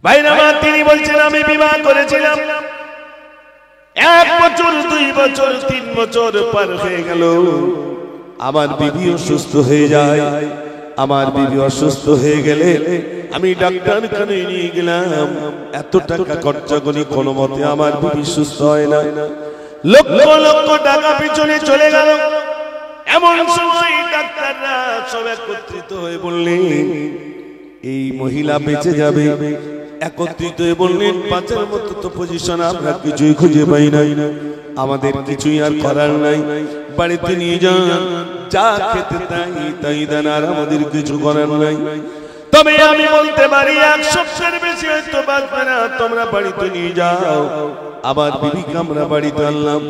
ভাইরা মা, তিনি বলছেন আমি বিবাহ করেছিলাম, 1 বছর 2 বছর 3 বছর পার হয়ে গেল, আমার বিবি অসুস্থ হয়ে যায়। আমার বিবি অসুস্থ হয়ে গেলে আমি ডাক্তারখানায় নিয়ে গেলাম, এত টাকা খরচা করি, কোনো মতে আমার বিবি সুস্থ হয় না। লক্ষ লক্ষ টাকা পিছনে চলে গেল। এমন সময় ডাক্তাররা সব একত্রিত হয়ে বললেন এই মহিলা বেঁচে যাবে। একত্রিত হয়ে বললেন বাঁচার মতো তো পজিশন আমরা কিছুই খুঁজে পাই নাই, আমাদের কিছুই আর করার নাই, বাড়িতে নিয়ে যান, যা খেতে তাই দেন, আর আমাদের কিছু করার নাই। তবে আমি বলতে পারি 1 সপ্তাহের বেশি হয়তো বাঁচবে না, তোমরা বাড়িতে নিয়ে যাও। আবার বিবিকে আমরা বাড়িতে আনলাম,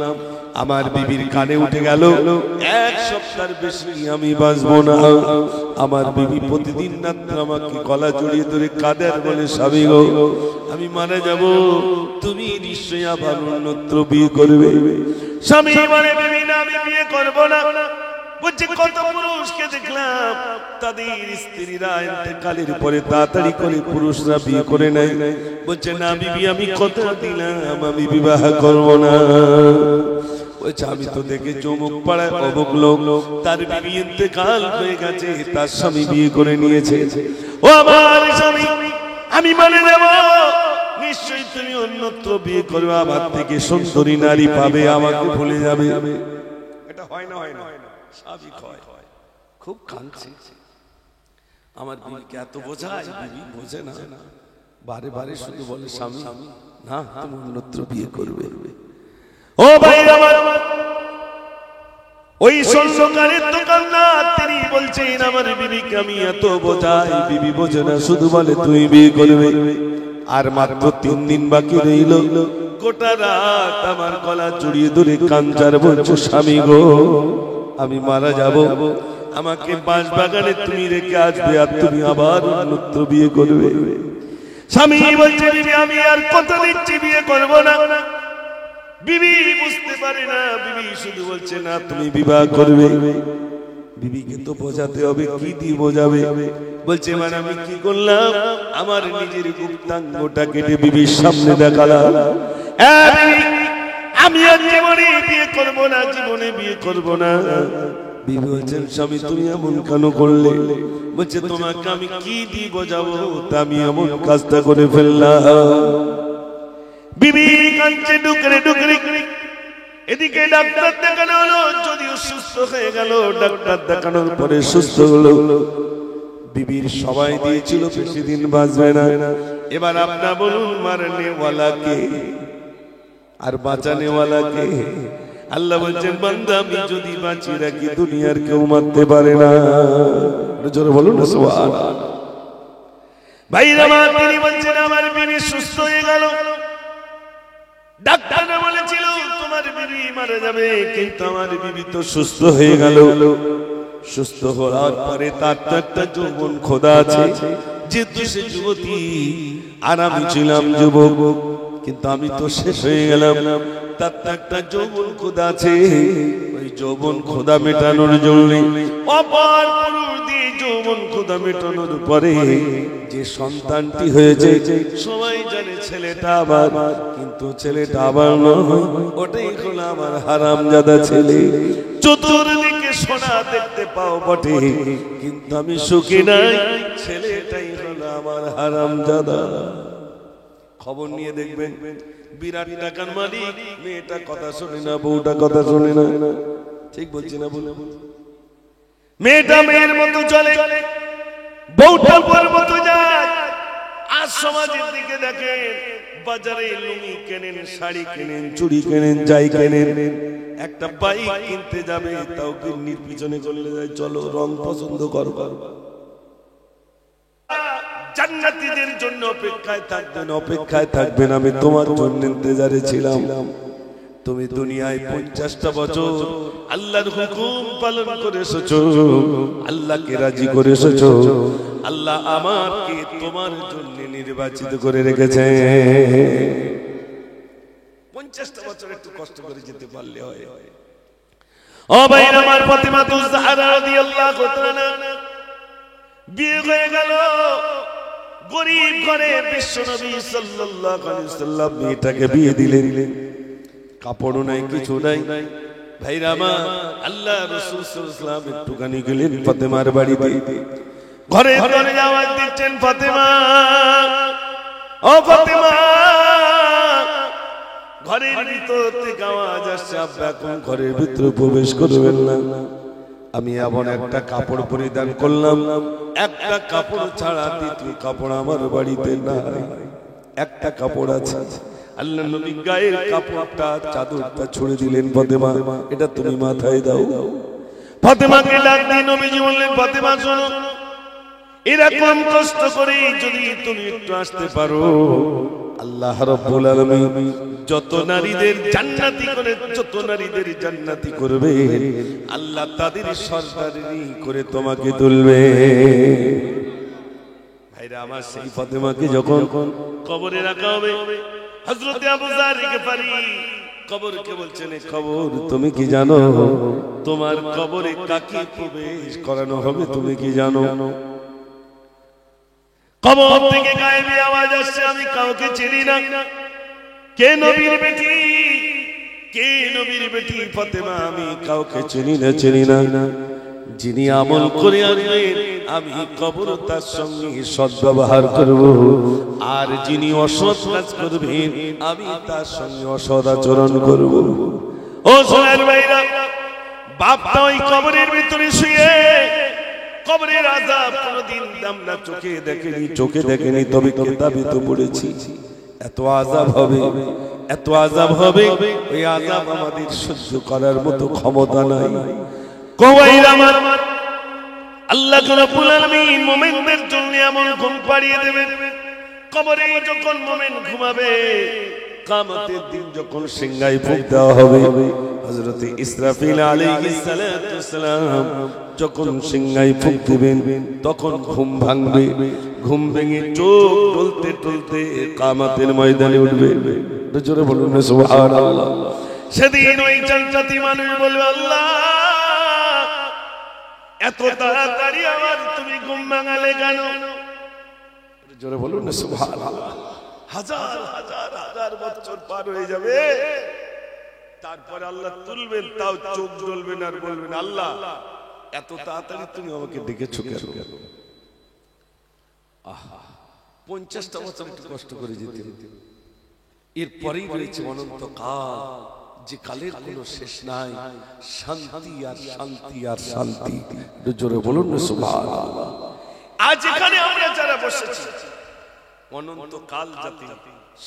আমার বিবির কানে উঠে গেল 1 সপ্তাহের বেশি আমি বাঁচবো না। আমার বিবি প্রতিদিন রাত্রে আমাকে গলা জড়িয়ে ধরে কাঁদে আর বলে স্বামী গো আমি মারা যাব, তুমি নিশ্চয়ই আবার অন্যত্র বিয়ে করবে। স্বামী বলে বিবি না, আমি বিয়ে করব না। বলছে কত পুরুষকে দেখলাম তাদের স্ত্রীরা ইন্তেকালের পরে তাড়াতাড়ি করে পুরুষরা বিয়ে করে নেয়। বলছে না বিবি, আমি কথা দিলাম আমি বিবাহ করব না। বলছে আমি তো দেখে চমক পাড়ায় অবক লোক, তার বিবি ইন্তেকাল হয়ে গেছে, তার স্বামী বিয়ে করে নিয়েছে। ও আমার স্বামী, আমি মানে নেব, নিশ্চয়ই তুমি অন্যত্র বিয়ে করবে, আমার থেকে সুন্দরী নারী পাবে, আমাকে ভুলে যাবে। এটা হয় না, হয় না, স্বাভাবিক হয়। খুব কাঁদছে, আমার বিবিকে এত বোঝায়, বিবি বোঝে না, বারে বারে শুধু বলে স্বামী না তুমি অন্যত্র বিয়ে করবে। ও ভাই আমার, ওই স্বর্ণকারের দোকানদার তিনি বলছেন আমার বিবিকে আমি এত বোঝাই, বিবি বোঝে না, শুধু বলে তুই বিয়ে করবে। আর মাত্র 3 দিন বাকি রইল, গোটা রাত আমার গলা জড়িয়ে ধরে কাঞ্চার বলছো স্বামী গো আমি মারা যাব, আমাকে বাঁশবাগানে তুমি রেখে আসবে, আর তুমি আবার অন্যত্র বিয়ে করবে। স্বামী বলছে বিবি আমি আর কত দিচ্ছি বিয়ে করব না। বিবি বুঝতে পারে না, বিবি শুধু বলছে না তুমি বিবাহ করবে। বিবিকে তো বোঝাতে হবে, কি দিয়ে বোঝাবে? বলছে মানে আমি কি করলাম, আমার নিজের গুপ্তাঙ্গটা কেটে বিবির সামনে দেখালাম, আমি আর জীবনে বিয়ে করব না, জীবনে বিয়ে করব না। বিবি বলছেন স্বামী তুমি এমন কেন করলে? বলছে তোমাকে আমি কি দিয়ে বোঝাবো, তা আমি এমন কাজটা করে ফেললাম। বিবি কাঁদছে ডুকরে ডুকরে। এদিকে ডাক্তার দেখানো হলো, যদিও সুস্থ হয়ে গেল, ডাক্তার দেখানোর পরে সুস্থ হলো। বিবির সবাই দিয়েছিল বেশি দিন বাঁচবে না। এবার আপনি বলুন মারনে ওয়ালা কে আর বাঁচানে ওয়ালা কে? আল্লাহ বলছেন বান্দা আমি যদি বাঁচিয়ে রাখি দুনিয়ার কেউ মারতে পারে না। জোরে বলুন না সুবহানাল্লাহ। ভাইরা আমার, তিনি বলছেন আমার বিবি সুস্থ হয়ে গেল, ডাক্তার বলেছিল তোমার বিবি মারা যাবে, কিন্তু আমার বিবি তো সুস্থ হয়ে গেল। সুস্থ হওয়ার পরে তার তো একটা যৌবন খোদা আছে, যেহেতু সে যুবতী আর আমি ছিলাম যুবক, কিন্তু আমি তো শেষ হয়ে গেলাম। তার তো একটা যৌবন খোদা আছে, ওই যৌবন খোদা মেটানোর জন্য অপর পুরুষ দিয়ে যৌবন খোদা মেটানোর পরে যে সন্তানটি হয়েছে সবাই জানে ছেলেটা আবার, কিন্তু ছেলেটা আবার নয়, ওটাই হলো আমার হারামজাদা ছেলে। চতুর্দিকে সোনা দেখতে পাও বটে, কিন্তু আমি সুখী নাই, ছেলেটাই হলো আমার হারামজাদা। খবর নিয়ে দেখবেন বিরাট টাকার মালিক, মেয়েটা কথা শোনে না, বউটা কথা শোনে না। ঠিক বলছি না? বলে মেয়েটা মেয়ের মতো চলে, বউটা বউর মতো যায়। আজ সমাজের দিকে দেখেন, বাজারে লুঙ্গি কেনেন, শাড়ি কেনেন, চুড়ি কেনেন, যাই কেনেন, একটা বাইক কিনতে যাবে তাও কিন্নির পিছনে চলে যায়, চলো রং পছন্দ করো। জান্নাতীদের জন্য অপেক্ষায় থাকবেন, অপেক্ষায় থাকবেন। আমি তোমার জন্য ইন্তজারে ছিলাম। তুমি দুনিয়ায় 50টা বছর আল্লাহর হুকুম পালন করে এসেছো, আল্লাহকে রাজি করে এসেছো। আল্লাহ আমাকে তোমার জন্য নির্বাচিত করে রেখেছে। 50টা বছর একটু কষ্ট করে যেতে পারলে হয়। ও ভাই আমার, ফাতিমা তুজ জাহরা রাদিয়াল্লাহু তাআলা বিয়ে হয়ে গেল। গরিব ঘরে বিশ্বনবী সাল্লাল্লাহু আলাইহি ওয়াসাল্লাম মেয়েটাকে বিয়ে দিলেন। কাপড়ও নাই, কিছু নাই। ভাইরা আমার, আল্লাহ রাসূল সাল্লাল্লাহু আলাইহি ওয়াসাল্লাম একটুখানি গেলেন ফাতেমার বাড়িতে। ঘরে ঘরে আওয়াজ দিচ্ছেন, ফাতেমা, ও ফাতেমা। ঘরের ভিতর থেকে আওয়াজ আসছে, আব্বা এখন ঘরের ভিতরে প্রবেশ করবেন না। আমি এমন একটা কাপড় পরিধান করলাম, একটা কাপড় ছাড়া দ্বিতীয় কাপড় আমার বাড়িতে নাই। একটা কাপড় আছে। আল্লাহ নবী গায়ের কাপড়টা, চাদরটা ছুড়ে দিলেন, ফাতেমা এটা তুমি মাথায় দাও। ফাতেমাকে ডাক দিয়ে নবীজি বললেন, ফাতেমা শোনো, এরকম কষ্ট করে যদি তুমি একটু আসতে পারো, আল্লাহ রাব্বুল আলামিন যত নারীদের জান্নাতি করে, যত নারীদের জান্নাতি করবে, আল্লাহ তাদের সরদারি করে তোমাকে তুলবে। ভাইরা আমার, সেই ফাতেমাকে যখন কবরে রাখা হবে, হযরত আবু যার গিফারি কবরকে বলছেন, কবর তুমি কি জানো তোমার কবরে কাকে প্রবেশ করানো হবে? তুমি কি জানো? কবর থেকে গায়েবী আওয়াজ আসছে, আমি কাউকে চিনি না। কে নবীর বেটি? কে নবীর বেটি? ফাতেমা, আমি কাউকে চিনি না। যিনি আমল করে আসবেন আমি কবর তার সঙ্গে সদ্ব্যবহার করব, আর যিনি অসৎ কাজ করবেন আমি তার সঙ্গে অসৎ আচরণ করব। ও সোনার ভাইরা, বাপটা ওই কবরের ভিতরে শুয়ে, কবরের আযাব কোনদিন আমরা চোখে দেখেনি, তবে কিতাবে তো পড়েছি এত আযাব হবে, এত আযাব হবে, ওই আযাব আমাদের সহ্য করার মতো ক্ষমতা নাই। কওয়াইর আমার, আল্লাহ রাব্বুল আলামিন মুমিনদের জন্য এমন ঘুম পাড়িয়ে দেবেন, কবরে যখন মুমিন ঘুমাবে, কিয়ামতের দিন যখন সিংহায় ফুঁক দেওয়া হবে, হযরত ইসরাফিল আলাইহিস সালাতু সালাম যখন সিংহায় ফুঁক দিবেন, তখন ঘুম ভাঙবে। ঘুম ভেঙে চোখ টলতে টলতে কিয়ামতের ময়দানে উঠবে। জোরে বলুন না সুবহানাল্লাহ। সেদিন ওই জান্নাতি মানুষ বলবে, আল্লাহ এত তাড়াতাড়ি আমার তুমি ঘুম ভাঙালে কেন? জোরে বলুন না সুবহানাল্লাহ। হাজার হাজার হাজার বছর পার হয়ে যাবে, তারপর আল্লাহ তুলবেন, তাও চোখ জ্বলবেন আর বলবেন, আল্লাহ এত তাড়াতাড়ি তুমি আমাকে ডেকেছো কেন? 50টা বছর একটু কষ্ট করে যেতে, এরপরেই রয়েছে অনন্তকাল, যে কালের কোনো শেষ নাই, শান্তি আর শান্তি আর শান্তি। জোরে বলুন না সুবহানাল্লাহ। আজ এখানে আমরা যারা বসেছি, অনন্তকাল যাতে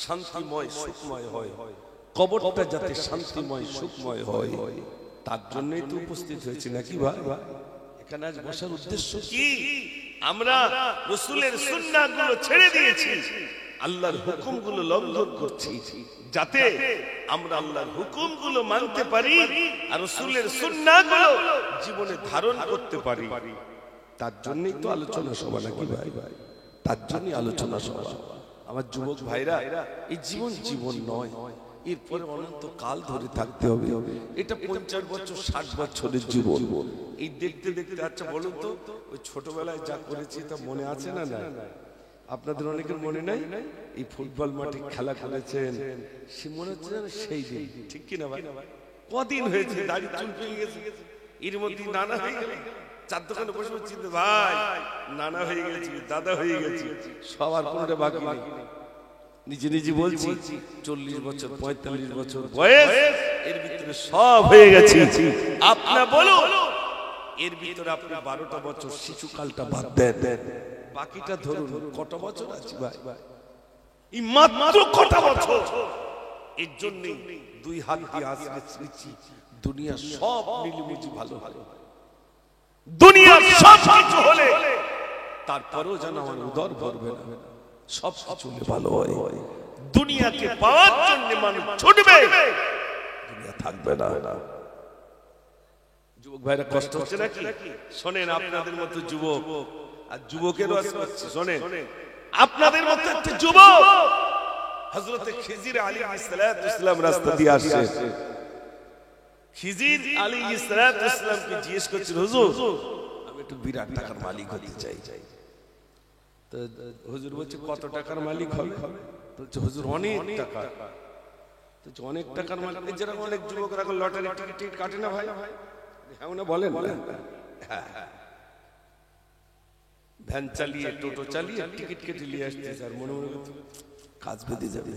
শান্তিময় সুখময় হয়, কবরটা যাতে শান্তিময় সুখময় হয়, তার জন্যই তো উপস্থিত হয়েছে, নাকি ভাই? এখানে আজ বসার উদ্দেশ্য কি? আমরা রাসূলের সুন্নাহগুলো ছেড়ে দিয়েছি, আল্লাহর হুকুমগুলো লঙ্ঘন করছি, যাতে আমরা আল্লাহর হুকুমগুলো মানতে পারি আর রাসূলের সুন্নাহগুলো জীবনে ধারণ করতে পারি। তার জন্যই তো আলোচনা সভা, নাকি ভাই? তার জন্যই আলোচনা সভা। আমার যুবক ভাইরা, এই জীবন নয়, এরপরে অনন্ত কাল ধরে থাকতে হবে। এটা 50 বছর 60 বছরের জীবন। এই দেখতে দেখতে, আচ্ছা বলুন তো, ওই ছোটবেলায় যা করেছি তা মনে আছে না? না, আপনাদের অনেকের মনে নাই? এই ফুটবল মাঠে খেলা খেলেছেন, সে মনে হচ্ছে সেই দিন, ঠিক কিনা ভাই? কদিন হয়েছে, দাড়ি চুল পেয়ে গেছে, এর মধ্যে নানা হয়ে গেল। চার দোকানে বসে চিন্তা, ভাই নানা হয়ে গেছি, দাদা হয়ে গেছি, সবার কোনটা বাকি নেই। নিজে নিজে বলছি, 40 বছর 45 বছর বয়স, এর ভিতরে সব হয়ে গেছে। আপনি বলুন, এর ভিতরে আপনি 12টা বছর শিশুকালটা বাদ দেন, বাকিটা ধরুন কত বছর আছে ভাই? এই মাত্র কটা বছর। এর জন্য দুই হাত দিয়ে আসছি, দুনিয়া সব মিলিমিশে ভালো ভালো, দুনিয়া সব কিছু হলে তারপরেও যেন আমার উদর ভরবে না, সব কিছু ভালো হয়। দুনিয়াকে পাওয়ার জন্য মানুষ ছুটবে, দুনিয়া থাকবে না। যুবক ভাইরা কষ্ট হচ্ছে নাকি? শোনেন, আপনাদের মতো যুবক আর যুবকেরও আছে, শোনেন, আপনাদের মতো একটা যুবক হযরত খিজির আলাইহিস সালাম রাস্তা দিয়ে আসছে। খিজির আলাইহিস সালামকে জিজ্ঞেস করছেন, হুজুর আমি একটু বিরাট টাকার মালিক হতে চাই, তো হুজুর বলছে কত টাকার মালিক হবে? বলছে হুজুর অনেক টাকা। তো অনেক টাকার মালিক যেরকম অনেক যুবকরা এখন লটারি টিকিট কাটে না ভাই, হ্যাঁ না বলেন, ভ্যান চালিয়ে টোটো চালিয়ে টিকিট কেটে নিয়ে আসছে স্যার, মনে মনে কাজ বেঁধে যাবে,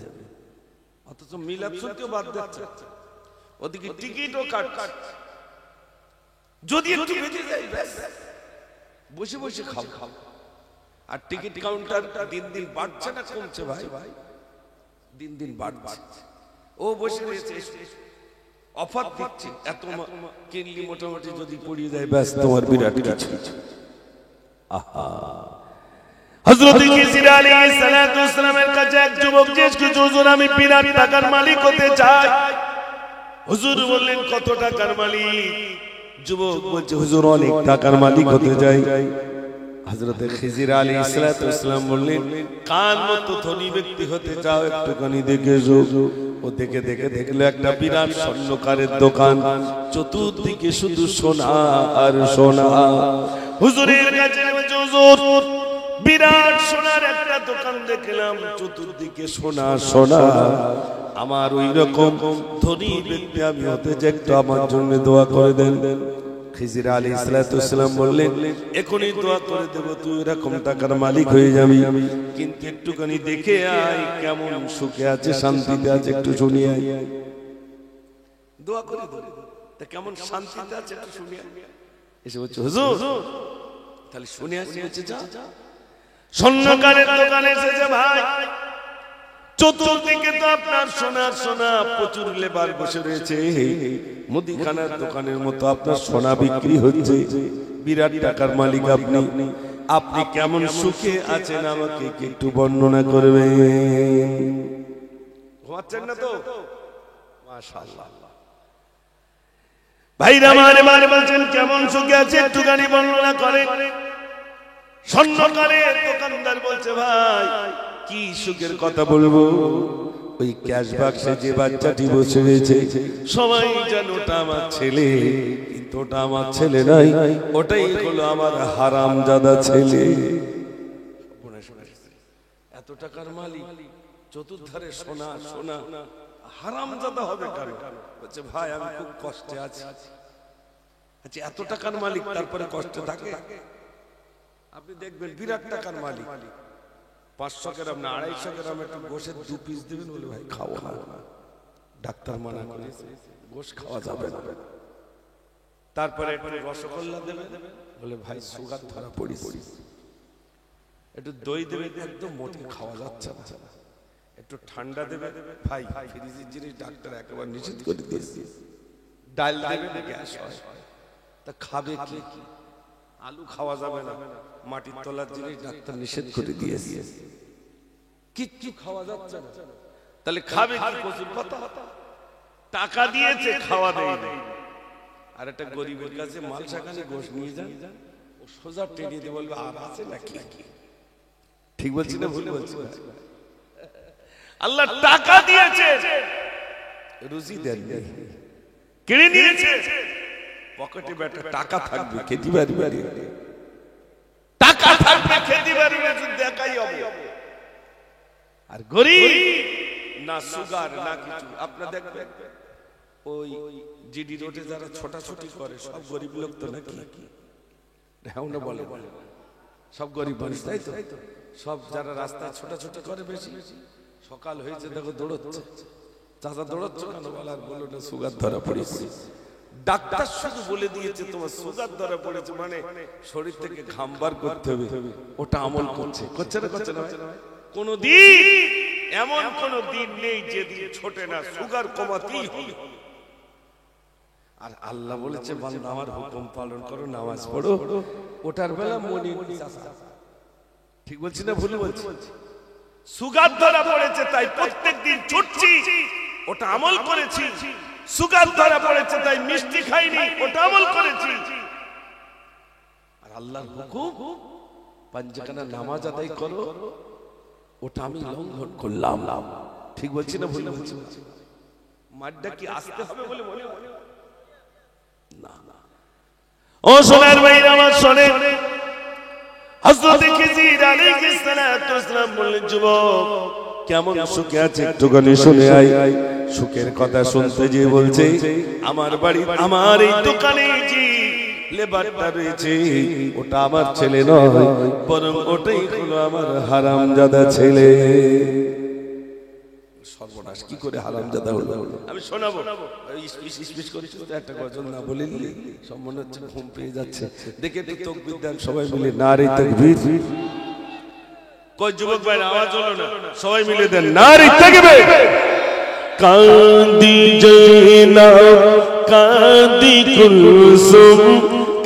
অথচ মিলাদ শুনতেও বাদ দিচ্ছে, ওদিকে টিকিটও কাটছে। যদি একটু বেঁধে যায় বসে বসে খাও। আর টিকিট কাউন্টার দিন দিন বাড়ছে না কমছে ভাই? দিন দিন বাড়ছে। ও বসে রয়েছে, অফার দিচ্ছে, এত কিনলি মোটামুটি যদি পড়িয়ে যায় ব্যাস তোমার বিরাট কিছু। আহা, হযরত খিজির আলাইহিস সালাতু ওয়াস সালামের কাছে এক যুবক জিজ্ঞেস করছে, হুজুর আমি বিরাট টাকার মালিক হতে চাই। হুজুর বললেন কত টাকার মালিক? যুবক বলছে হুজুর অনেক টাকার মালিক হতে চাই। হযরত খিজির আলাইহিস সালাতু ওয়াস সালাম বললেন, কার মতো ধনী ব্যক্তি হতে চাও একটুখানি দেখে এসো। ও দেখে দেখলো একটা বিরাট স্বর্ণকারের দোকান, চতুর্দিকে শুধু সোনা আর সোনা। হুজুরের কাছে বলছে হুজুর বিরাট সোনার একটা দোকান দেখলাম, চতুর্দিকে সোনা সোনা। আমার ওই রকম ধনী ব্যক্তি আমি হতে চাই, একটু আমার জন্য দোয়া করে দেন। খিজির আলাইহিস সালাতু ওয়াস সালাম বললেন, এখনই দোয়া করে দেব, তুই এরকম টাকার মালিক হয়ে যাবি, কিন্তু একটুখানি দেখে আয় কেমন সুখে আছে, শান্তিতে আছে, একটু শুনিয়ে আয়। দোয়া করে দেব, তা কেমন শান্তিতে আছে একটু শুনিয়ে আয়। এসে বলছে হুজুর তাহলে শুনে আসি। বলছে যা। স্বর্ণকারের দোকানে এসেছে ভাই, চতুর্দিকে তো আপনার সোনার সোনা, প্রচুর লেবার বসে রয়েছে, মুদিখানার দোকানের মতো আপনার সোনা বিক্রি হচ্ছে, বিরাট টাকার মালিক আপনি, আপনি কেমন সুখে আছেন আমাকে একটু বর্ণনা করবেন। ঘুমাচ্ছেন না তো? মাশাআল্লাহ ভাইরা আমার বলছেন কেমন সুখে আছে একটুখানি বর্ণনা করেন। স্বর্ণকারের দোকানদার বলছে ভাই কি সুখের কথা বলবো, ওই ক্যাশ বাক্সে যে বাচ্চাটি বসে রয়েছে সবাই যেন ওটা আমার ছেলে, কিন্তু ওটা আমার ছেলে নাই, ওটাই হলো আমার হারামজাদা ছেলে। এত টাকার মালিক, চতুর্ধারে সোনা সোনা, হারামজাদা হবে কেন? বলছে ভাই আমি খুব কষ্টে আছি। আচ্ছা এত টাকার মালিক তারপরে কষ্টে থাকে? আপনি দেখবেন বিরাট টাকার মালিক 500 গ্রাম না 250 গ্রাম একটু গোশের 2 পিস দিবেন, বলে ভাই খাও না, ডাক্তার মানা করেছে গোশ খাওয়া যাবে না। তারপরে একটু রসগোল্লা দেবেন, বলে ভাই সুগার ধরা পড়িস। একটু দই দেবে, একদম মোটে খাওয়া যাচ্ছে না। একটু ঠান্ডা দেবে, ভাই ফ্রিজের জিনিস ডাক্তার একেবারে নিষেধ করে দিয়েছে। ডাল দেবে, গ্যাস হয়। তা খাবে কি? আলু খাওয়া যাবে না, মাটির তলার জিনিস ডাক্তার নিষেধ করে দিয়েছে, কিচ্ছু খাওয়া যাচ্ছে না। তাহলে খাবে কি? কচুর পাতা। টাকা দিয়েছে, খাওয়া দেয়নি। আর একটা গরিবের কাছে মাল শাকানি গোশ নিয়ে যান, ও সোজা টেনে দিয়ে বলবে আর আছে নাকি? ঠিক বলছি না ভুল বলছি? আল্লাহ টাকা দিয়েছে, রুজি দেননি, কিনে নিয়েছে। পকেটে বেটা টাকা থাকবে, খেতে পারবে, টাকা থাকবে খেতে পারবে, দেখাই হবে। আর গরিব না সুগার না কিছু। আপনারা দেখবেন ওই জিডি রোডে যারা ছোটাছুটি করে সব গরিব লোক তো নাকি? হ্যাঁ না বলে, সব গরিব মানুষ, তাই তো? সব যারা রাস্তায় ছোটাছুটি করে বেশি, সকাল হয়েছে দেখো দৌড়চ্ছে, চাচা দৌড়চ্ছে কেন? বলার বলো না সুগার ধরা পড়েছে। ডাক্তার শুধু বলে দিয়েছে তোমার সুগার ধরা পড়েছে, মানে শরীর থেকে ঘাম বার করতে হবে, ওটা আমল করছে। করছে না? করছে না? কোন দিন এমন কোন দিন নেই যে দিন ছোটে না, সুগার কমাতেই হবে। আর আল্লাহ বলেছে বান্দা আমার হুকুম পালন করো, নামাজ পড়ো, ওটার বেলা মনে ঠিক বলছি না ভুল বলছি? সুগার ধরা পড়েছে তাই প্রত্যেকদিন ছুটছি, ওটা আমল করেছি। সুগার ধরা পড়েছে তাই মিষ্টি খাইনি, ওটা আমল করেছি। আর আল্লাহর হুকুম পাঁচখানা নামাজ আদায় করো, ওটা আমি লঙ্ঘন করলাম। ঠিক বলছি না ভুল বলছি? মারটা কি আসতে হবে বলে মনে হয় না। ও সোনার ভাইরা আমার শোনে, হযরত খিজির আলাইহিস সালাতু ওয়াসসালাম বললেন, যুবক কেমন সুখে আছে একটুখানি শুনে আয়। সুখের কথা শুনতে যে বলছে, আমার বাড়ি আমার এই দোকানে যে লেবারটা রয়েছে ওটা আমার ছেলে নয়, বরং ওটাই হলো আমার হারামজাদা ছেলে। সর্বনাশ, কি করে হারামজাদা হলো? আমি শোনাবো। ইসপিস করছি তো একটা গজল না বলে সব মনে হচ্ছে ঘুম পেয়ে যাচ্ছে। দেখে তো তাকবীর দেন সবাই মিলে, নারে তাকবীর। কই যুবক ভাই আওয়াজ হলো না, সবাই মিলে দেন নারে তাকবীর। কাঁদি জয়নাব কাঁদি কুলসুম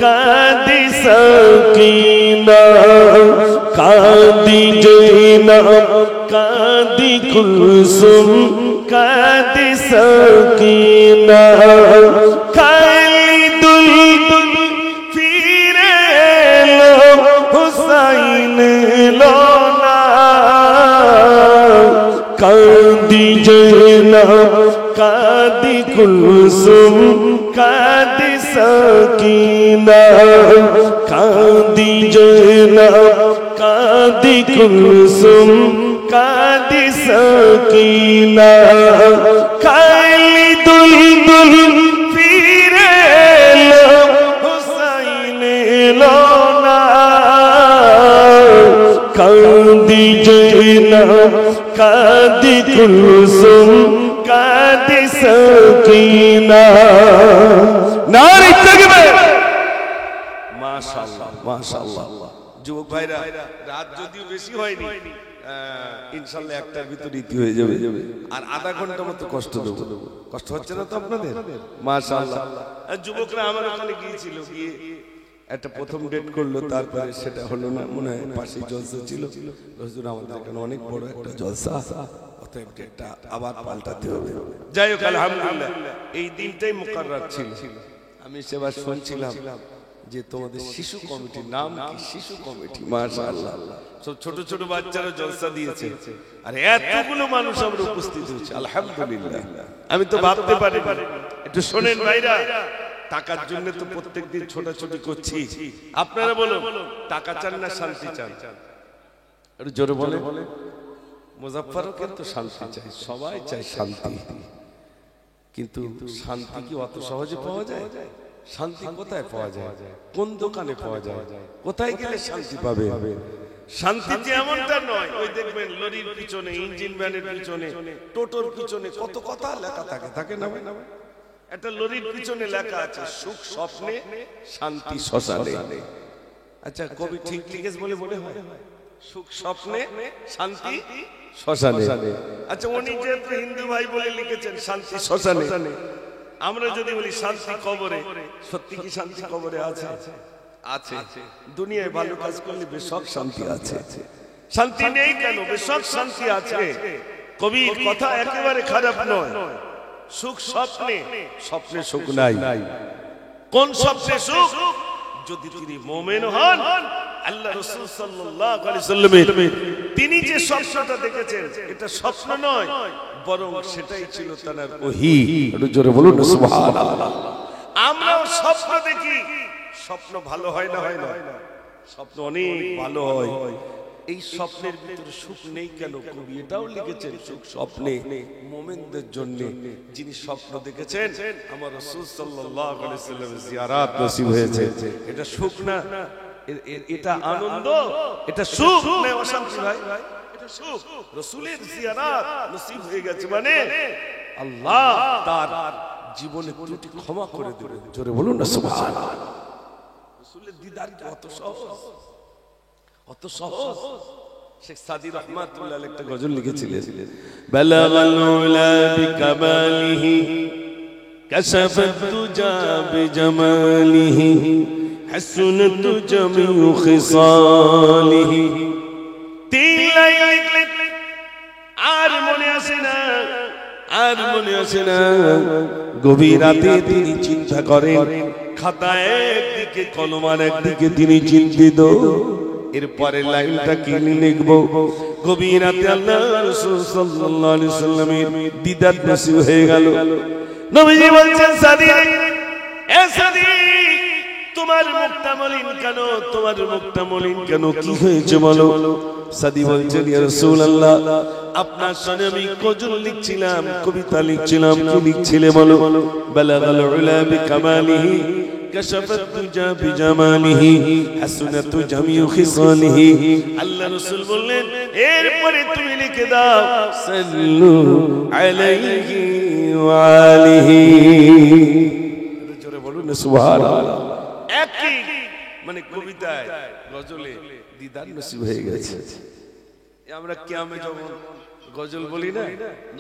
কাঁদি সাকিনা, কাঁদি জয়নাব কাঁদি কুলসুম কাঁদি সাকিনা, খালিদুল ফিরে এলো হুসাইন এলো না, কাঁদি জয়নাব কাঁদি কুলসুম কাঁদি সাকিনা, কাঁদি জয়নাব কাঁদি কুলসুম কাঁদি সাকিনা, খালিদুল ফিরে এলো হুসাইন এলো না, কাঁদি জয়নাব কাঁদি কুলসুম কাঁদি সাকিনা। নারে তাকবীর। মাশাআল্লাহ মাশাআল্লাহ। যুবক ভাইরা, রাত যদিও বেশি হয়নি, ইনশাআল্লাহ একটার ভিতর ইতি হয়ে যাবে, আর আধা ঘন্টা মতো কষ্ট দেব। কষ্ট হচ্ছে না তো আপনাদের? মাশাআল্লাহ। যুবকরা আমার ওখানে গিয়েছিল, গিয়ে একটা প্রথম ডেট করলো, তারপরে সেটা হলো না, মনে হয় পাশে জলসা ছিল। হুজুর আমাদের এখানে অনেক বড় একটা জলসা, অতএব ডেটটা আবার পাল্টাতে হবে। যাই হোক আলহামদুলিল্লাহ এই দিনটাই মুকাররার ছিল। আমি সেবার শুনছিলাম যে তোমাদের শিশু কমিটির নাম কি? শিশু কমিটি। মাশাআল্লাহ, সব ছোট ছোট বাচ্চারা জলসা দিয়েছে, আর এতগুলো মানুষ আমরা উপস্থিত হয়েছে, আলহামদুলিল্লাহ। আমি তো ভাবতে পারি। একটু শোনেন ভাইরা, টাকার জন্য তো প্রত্যেকদিন ছোটাছুটি করছি। আপনারা বলুন, টাকা চান না শান্তি চান? একটু জোরে বলে। মুজাফফরও কিন্তু শান্তি চাই, সবাই চাই শান্তি, কিন্তু শান্তি কি অত সহজে পাওয়া যায়? শান্তি কোথায় পাওয়া যায়? কোন দোকানে পাওয়া যায়? কোথায় গেলে শান্তি পাবে? শান্তি যে এমনটা নয়। ওই দেখবেন লরির পিছনে, ইঞ্জিন ভ্যানের পিছনে, টোটোর পিছনে কত কথা লেখা থাকে, থাকে না? একটা লরির পিছনে লেখা আছে সুখ স্বপ্নে শান্তি শ্মশানে। আচ্ছা, কবি ঠিক লিখেছে বলে মনে হয়? সুখ স্বপ্নে শান্তি শ্মশানে। আচ্ছা, উনি যেহেতু হিন্দু ভাই বলে লিখেছেন শান্তি শ্মশানে, আমরা যদি বলি শান্তি কবরে, সত্যি কি শান্তি কবরে আছে? আছে। দুনিয়ায় ভালো কাজ করলে বেশক শান্তি আছে। শান্তি নেই কেন? বেশক শান্তি আছে। কবির কথা একেবারে খারাপ নয়। সুখ স্বপ্নে, স্বপ্নে সুখ নাই। কোন স্বপ্নে সুখ? যদি তিনি মুমিন হন। আল্লাহ রাসূল সাল্লাল্লাহু আলাইহি ওয়াসাল্লামের তিনি যে স্বপ্নটা দেখেছেন, এটা স্বপ্ন নয়, বরং সেটাই ছিল তার ওহী। একটু জোরে বলুন সুবহানাল্লাহ। আমরাও স্বপ্ন দেখি, স্বপ্ন ভালো হয় না? হয় না? স্বপ্ন অনেক ভালো হয়। এই স্বপ্নের ভিতরে সুখ নেই কেন? কবি এটাও লিখেছেন সুখ স্বপ্নে মুমিনদের জন্য। যিনি স্বপ্ন দেখেছেন আমার রাসূল সাল্লাল্লাহু আলাইহি ওয়াসাল্লামের জিয়ারত নসিব হয়েছে, এটা সুখ না? এটা আনন্দ, এটা সুখ না অশান্তি ভাই? এটা সুখ। রাসূলের জিয়ারত নসিব হয়ে গেছে মানে আল্লাহ তার জীবনে ত্রুটি ক্ষমা করে দেবেন। জোরে বলুন না সুবহানাল্লাহ। রাসূলের দিদার কি অত সহজ? অত সহজ? শেখ সাদি রহমাতুল্লাহ একটা গজল লিখেছিলেন, বালাগাল উলা বিকামালিহি কাশাফাত তুজা বিজামালিহি হাসনাত জামিউ খিসালিহি। তিন লাইন লিখলেন, আর মনে আসে না, আর মনে আসে না। গভীর রাতে তিনি চিন্তা করেন, খাতা একদিকে কলম আর একদিকে তিনি চিন্তিত। এরপরে লাইনটা কি লিখবো? গভীর রাতে আল্লাহ রাসূল সাল্লাল্লাহু আলাইহি ওয়াসাল্লামের দিদার নসিব হয়ে গেল। নবীজি বলছেন, সাদি এ সাদি তোমার মুখটা মলিন কেন, তোমার মুখটা মলিন কেন, কি হয়েছে বলো? সাদি বলছেন ইয়া রাসূলুল্লাহ, আপনার সামনে আমি গজল লিখছিলাম, কবিতা লিখছিলাম। কি লিখছিলে বলো? বালাগাল উলা বিকামালিহি কাশাফাত তুজা বিজামালিহি হাসনাতু জামিউ খিসালিহি। আল্লাহ রাসূল বললেন এরপরে তুমি লিখে দাও সাল্লু আলাইহি ওয়া আলিহি। জোরে বলুন না সুবহানাল্লাহ। একই মানে কবিতায় গজলে দিদার নসিব হয়ে গেছে। আমরা কিয়ামে যখন গজল বলি না,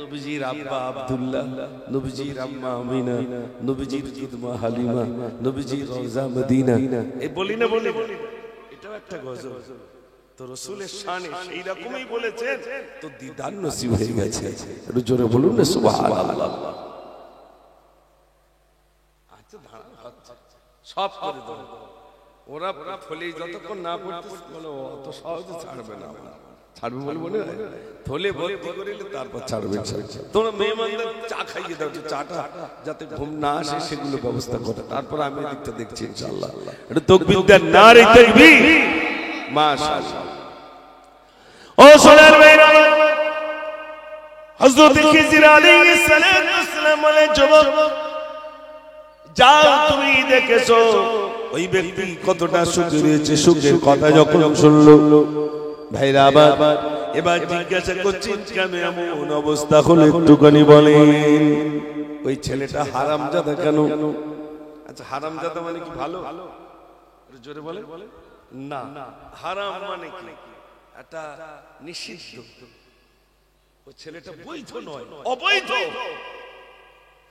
নবীজির আব্বা আব্দুল্লাহ, নবীজির আম্মা আমিনা, নবীজির দুধমা হালিমা, নবীজির রওজা মদিনা, এই বলি না, বলি এটাও একটা গজল। তো রাসূলের শানে সেই রকমই বলেছেন, তো দিদার নসিব হয়ে গেছে। একটু জোরে বলুন না সুবহানাল্লাহ। আচ্ছা সব করে দাও, ওরা থলে যতক্ষণ না পড়তে বলো অত সহজে ছাড়বে না। ছাড়বে বলে বলে থলে ভর্তি করিলে তারপর ছাড়বে। তোমরা মেহমানদের চা খাইয়ে দাও, চাটা যাতে ঘুম না আসে সেগুলো ব্যবস্থা করে, তারপর আমি দিকটা দেখছি ইনশাআল্লাহ। এটা তাকবীর দেন, নারে তাকবীর, মাশাআল্লাহ। ও সোনার ভাইরা, হযরত খিজির আলাইহিস সালাম বলে যুবক যাও, তুমি দেখেছো ওই ব্যক্তি কতটা সুখী রয়েছে। সুখের কথা যখন শুনলো ভাইরা আবার এবার জিজ্ঞাসা করছেন কেন এমন অবস্থা হলো, একটুখানি বলেন। ওই ছেলেটা হারামজাদা কেন? আচ্ছা হারামজাদা মানে কি ভালো? জোরে বলে না, হারাম মানে কি? এটা নিষিদ্ধ। ওই ছেলেটা বৈধ নয়, অবৈধ।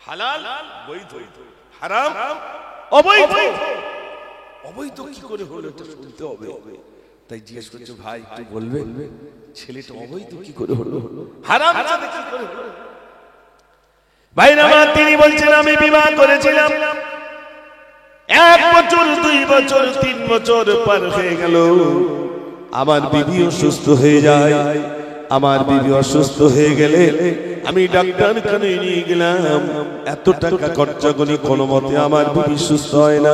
হালাল বৈধ, হারাম অবৈধ। অবৈধ কি করে হলো এটা শুনতে হবে। তাই জিজ্ঞেস করছে ভাই একটু বলবেন ছেলেটা অবৈধ কি করে হলো, হারাম কি করে হলো? ভাই আমার তিনি বলছেন আমি বিবাহ করেছিলাম, 1 বছর 2 বছর 3 বছর পার হয়ে গেল। আমার বিবি অসুস্থ হয়ে যায়। আমার বিবি অসুস্থ হয়ে গেলে আমি ডাক্তারখানে নিয়ে গেলাম। এত টাকা খরচা করি, কোনো মতে আমার বিবি সুস্থ হয় না।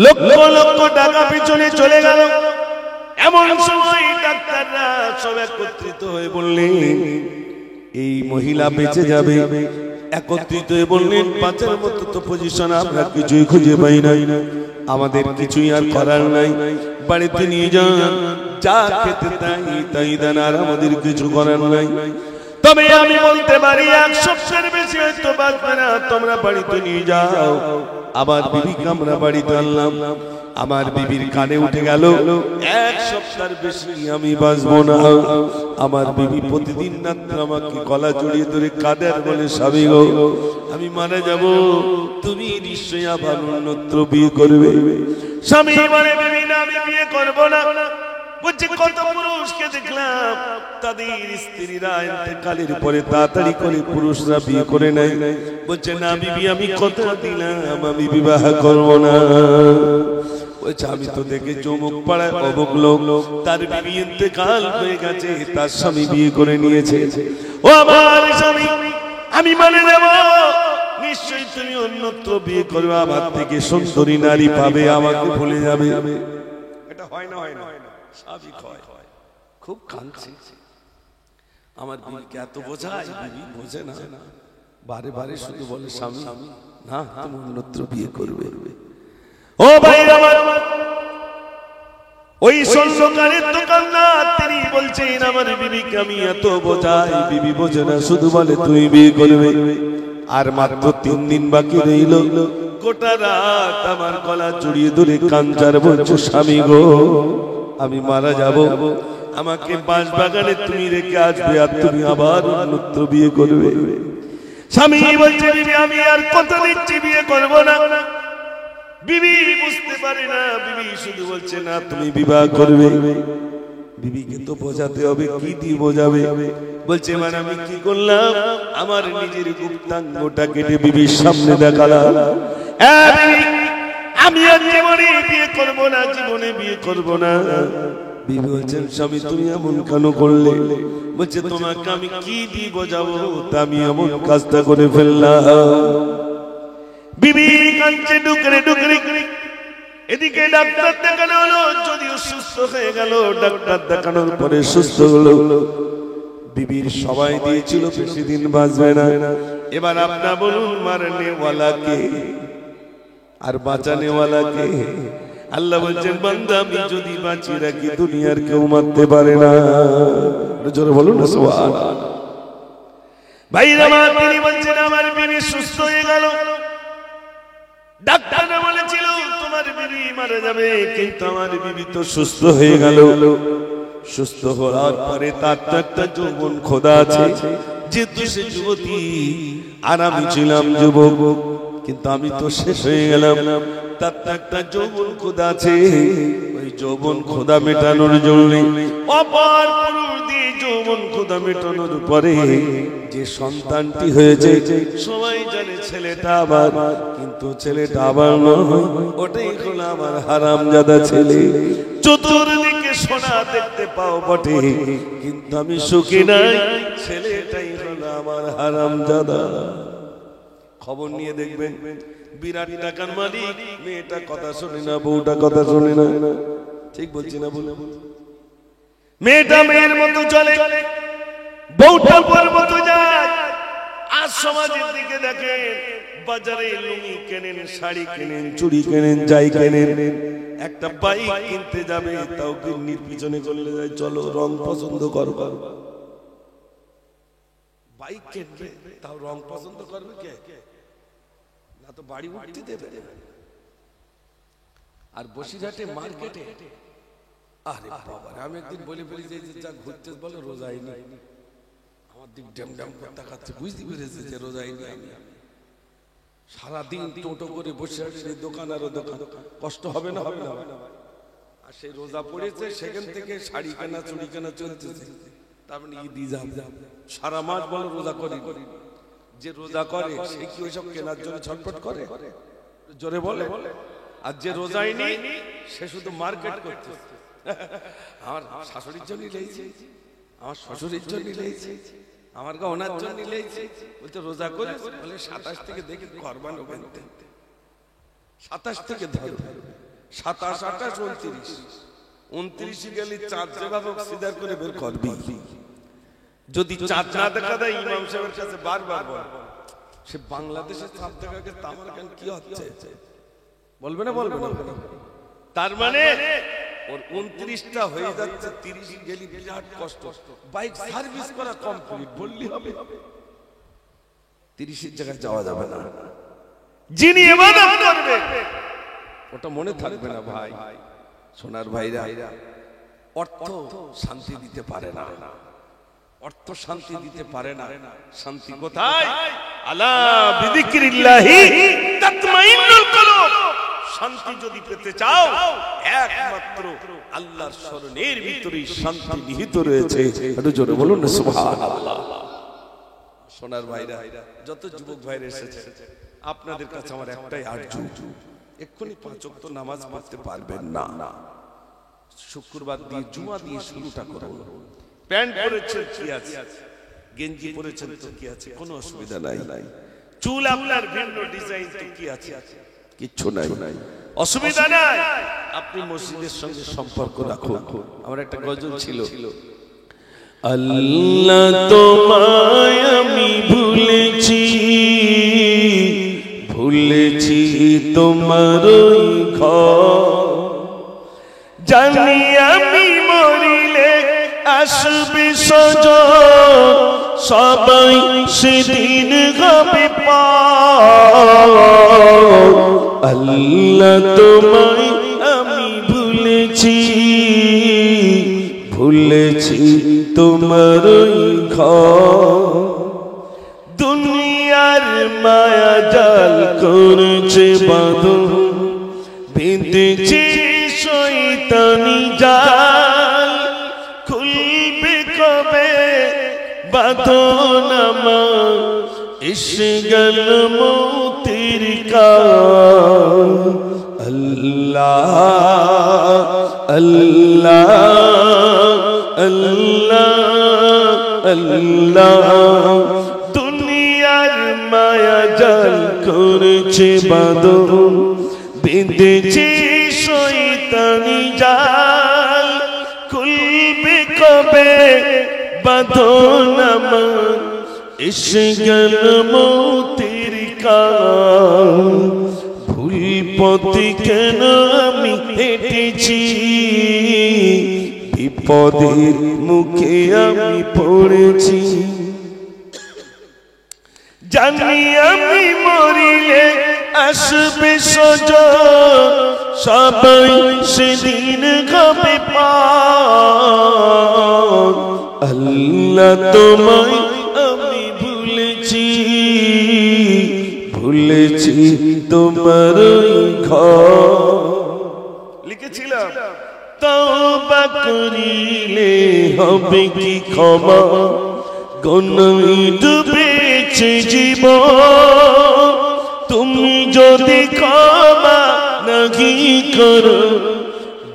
লক্ষ লক্ষ টাকা পিছনে চলে গেল। এমন সময় ডাক্তাররা সব একত্রিত হয়ে বললেন এই মহিলা বেঁচে যাবে। একত্রিত হয়ে বললেন বাঁচার মতো তো পজিশন আমরা কিছুই খুঁজে পাই নাই, আমাদের কিছুই আর করার নাই, বাড়িতে নিয়ে যান, যা খেতে তাই দেন, আর আমাদের কিছু করার নাই। তবে আমি বলতে পারি 1 সপ্তাহের বেশি হয়তো বাঁচবে না, তোমরা বাড়িতে নিয়ে যাও। আমার বিবিকে আমরা বাড়িতে আনলাম। আমার বিবির কানে উঠে গেল 1 সপ্তাহের বেশি আমি বাঁচবো না। আমার বিবি প্রতিদিন রাত্রে আমাকে গলা জড়িয়ে ধরে কাঁদে আর বলে স্বামী গো আমি মারা যাব, তুমি নিশ্চয়ই আবার অন্যত্র বিয়ে করবে। স্বামী বলে বিবি না আমি বিয়ে করব না। বলছে কত পুরুষকে দেখলাম তাদের স্ত্রীরা ইন্তেকালের পরে তাড়াতাড়ি করে পুরুষরা বিয়ে করে নেয়। বলছে না বিবি আমি কথা দিলাম আমি বিবাহ করব না। বলছে আমি তো দেখে চমক পাড়ায় অবক লোক, তার বিবি ইন্তেকাল হয়ে গেছে, তার স্বামী বিয়ে করে নিয়েছে। ও আমার স্বামী আমি মানে নেব, নিশ্চয়ই তুমি অন্যত্র বিয়ে করবে, আমার থেকে সুন্দরী নারী পাবে, আমাকে ভুলে যাবে। এটা হয় না, হয় না, স্বাভাবিক হয়। খুব কাঁদছে। আমার বিবিকে এত বোঝায়, বিবি বোঝে না, বারে বারে শুধু বলে স্বামী না তুমি অন্যত্র বিয়ে করবে। ও ভাই আমার ওই স্বর্ণকারের দোকানদার তিনি বলছেন আমার বিবিকে আমি এত বোঝাই, বিবি বোঝে না, শুধু বলে তুমি বিয়ে করবে। আর মাত্র 3 দিন বাকি রইল। গোটা রাত আমার গলা জড়িয়ে ধরে কাঞ্চার বলছো স্বামী গো আমি মারা যাব, আমাকে বাঁশবাগানে তুমি রেখে আসবে, আর তুমি আবার অন্যত্র বিয়ে করবে। স্বামী বলছে বিবি আমি আর কথা দিচ্ছি বিয়ে করব না। বিবি বুঝতে পারে না, বিবি শুধু বলছে না তুমি বিবাহ করবে। বিবিকে তো বোঝাতে হবে, কি দিয়ে বোঝাবে? বলছে মানে আমি কি করলাম, আমার নিজের গুপ্তাঙ্গটা কেটে বিবির সামনে দেখালাম। আমি আর জীবনে বিয়ে করব না, জীবনে বিয়ে করব না। বিবি বলছেন স্বামী তুমি এমন কেন করলে? বলছে তোমাকে আমি কি দিয়ে বোঝাবো, তা আমি এমন কাজটা করে ফেললাম। বিবি কাঁদছে ডুকরে ডুকরে, এদিকে ডাক্তার দেখানো হলো, যদিও সুস্থ হয়ে গেল, ডাক্তার দেখানোর পরে সুস্থ হলো। বিবির সবাই দিয়েছিল বেশি দিন বাঁচবে না। এবার আপনারা বলুন, মারনে ওয়ালা কে আর বাঁচানে ওয়ালা কে? আল্লাহ বলছেন, বান্দা আমি যদি বাঁচিয়ে রাখি দুনিয়ার কেউ মারতে পারে না। জোরে বলুন না সুবহানাল্লাহ। ভাইরা মা, তিনি বলছেন আমার বিবি সুস্থ হয়ে গেল। ডাক্তার বলেছিল তোমার বিবি মারা যাবে, কিন্তু আমার বিবি তো সুস্থ হয়ে গেল। সুস্থ হওয়ার পরে তার তো একটা যৌবন খোদা আছে, যেহেতু সে যুবতী আর আমি ছিলাম যুবক, কিন্তু আমি তো শেষ হয়ে গেলাম। তার তো একটা যৌবন খোদা আছে, ওই যৌবন খোদা মেটানোর জন্য অপার পুরুষ দিয়ে যৌবন খোদা মেটানোর পরে যে সন্তানটি হয়েছে সবাই জানে ছেলেটা আবার, কিন্তু ছেলেটা আবার নয়, ওটাই হলো আমার হারামজাদা ছেলে। চতুর্দিকে সোনা দেখতে পাও বটে, কিন্তু আমি সুখী নাই, ছেলেটাই হলো আমার হারামজাদা। খবর নিয়ে দেখবেন, বিরাট টাকার মালিক, মেয়েটা কথা শোনে না, বউটা কথা শোনে না। ঠিক বলছি না? বলে মেয়েটা মেয়ের মতো চলে, বউটা বউর মতো যায়। আজ সমাজের দিকে দেখেন, বাজারে লুঙ্গি কেনেন, শাড়ি কেনেন, চুড়ি কেনেন, যাই কেনেন, একটা বাইক কিনতে যাবে তাও কিন্নির পিছনে চলে যায়, চলো রং পছন্দ করো। বাইক কিনবে তাও রং পছন্দ করবে কে? না তো বাড়ি উঠতে দেবে। আর বসিরহাটে মার্কেটে, আরে বাবা, আমি একদিন বলে ফেলি যে যা ঘুরতে বলো রোজাই নেই, আমার দিক ড্যাম ড্যাম করে তাকাচ্ছে, বুঝতে পেরেছে যে রোজাই নেই। আমি সারাদিন টোটো করে বসে আছি, দোকান আর দোকান, কষ্ট হবে না? হবে না? আর সেই রোজা পড়েছে, সেখান থেকে শাড়ি কেনা, চুড়ি কেনা চলতেছে। তার মানে ঈদ সারা মাস বলো রোজা করি। যে রোজা করে সে কি ওইসব কেনার জন্য ছটফট করে? জোরে বলে। আর যে রোজাই নেই সে শুধু মার্কেট করছে। আমার শাশুড়ির জন্য লেগেছে, আমার শ্বশুরের জন্য লেগেছে, আমার ওনার জন্য লেগেছে। বলতে রোজা করে, বলে 27 থেকে দেখে করবান, 27 থেকে ধরো, 27, 28, 29 গেলে চাঁদ যেভাবে সিদার করে বের করবি। যদি চাঁদ না দেখা দেয়, ইমাম সাহেবের কাছে বারবার বল, সে বাংলাদেশের চাঁদ দেখাকে তামার কেন কি হচ্ছে? বলবে না? বলবে না? তার মানে ওর 29টা হয়ে যাচ্ছে, 30 গেলি বিরাট কষ্ট। বাইক সার্ভিস করা কমপ্লিট বললি হবে, 30 জায়গায় যাওয়া যাবে না। যিনি ইবাদত করবে ওটা মনে থাকবে না। ভাই, সোনার ভাইরা, অর্থ শান্তি দিতে পারে না, অর্থ শান্তি দিতে পারে না। শান্তি কোথায়? আলা বিযিকরিল্লাহি তাতমাইন্নুল কুলুব। শান্তি যদি পেতে চাও, একমাত্র আল্লাহর স্মরণের ভিতরেই শান্তি নিহিত রয়েছে। একটু জোরে বলুন না সুবহানাল্লাহ। সোনার ভাইরা, যত যুবক ভাইরা এসেছে, আপনাদের কাছে আমার একটাই আরজু, এক্ষুনি 5 ওয়াক্ত নামাজ পড়তে পারবেন না, শুক্রবার দিয়ে জুমা দিয়ে শুরুটা করুন। প্যান্ট পরেছেন কি আছে, গেঞ্জি পরেছেন তো কি আছে, কোনো অসুবিধা নাই। চুল আপনার ভিন্ন ডিজাইন তো কি আছে, কিচ্ছু নাই, অসুবিধা নাই। আপনি মসজিদের সঙ্গে সম্পর্ক রাখুন। আমার একটা গজল ছিল, আল্লাহ তোমায় আমি ভুলেছি, ভুলেছি তোমার ঘর, জানি আমি মরিলে আসবে সজন, সবাই সেদিন হবে পার। আল্লাহ তোমায় আমি ভুলেছি, ভুলেছি তোমার ঘর, দুনিয়ার মায়া জাল করেছে বাঁধন, বেঁধেছে শয়তানি জাল, খুলবে কবে বাঁধন আমার, এসে গেল মৌতের কাল। আল্লাহ আল্লাহ আল্লাহ আল্লাহ, দুনিয়ার মায়া জাল করেছে বাঁধন, বেঁধেছে বাঁধো নামাজ এসে গেল মৌতের কাল ভুল পথে কেন আমি হেঁটেছি বিপদের মুখে আমি পড়েছি জানি আমি মরিলে আসবে সজন সবাই সেদিন হবে পার আল্লাহ তোমায় আমি ভুলেছি ভুলেছি তোমার ঘর লিখেছিলাম তওবা করিলে হবে কি ক্ষমা গুনাহে ডুবেছে জীবন তুমি যদি ক্ষমা নাহি করো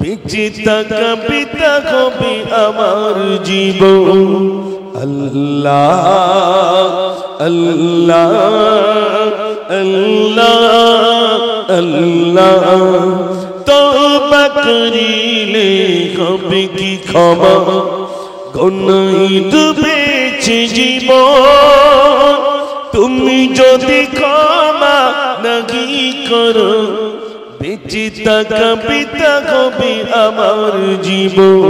বেঁচে থাকা পিতা হবে আমার জীবন আল্লাহ আল্লাহ আল্লাহ আল্লাহ তওবা করিলে হবে কি ক্ষমা গুনাহে ডুবেছে জীবন তুমি যদি ক্ষমা নাহি করো বেঁচে থাকা পিতা হবে আমার জীবন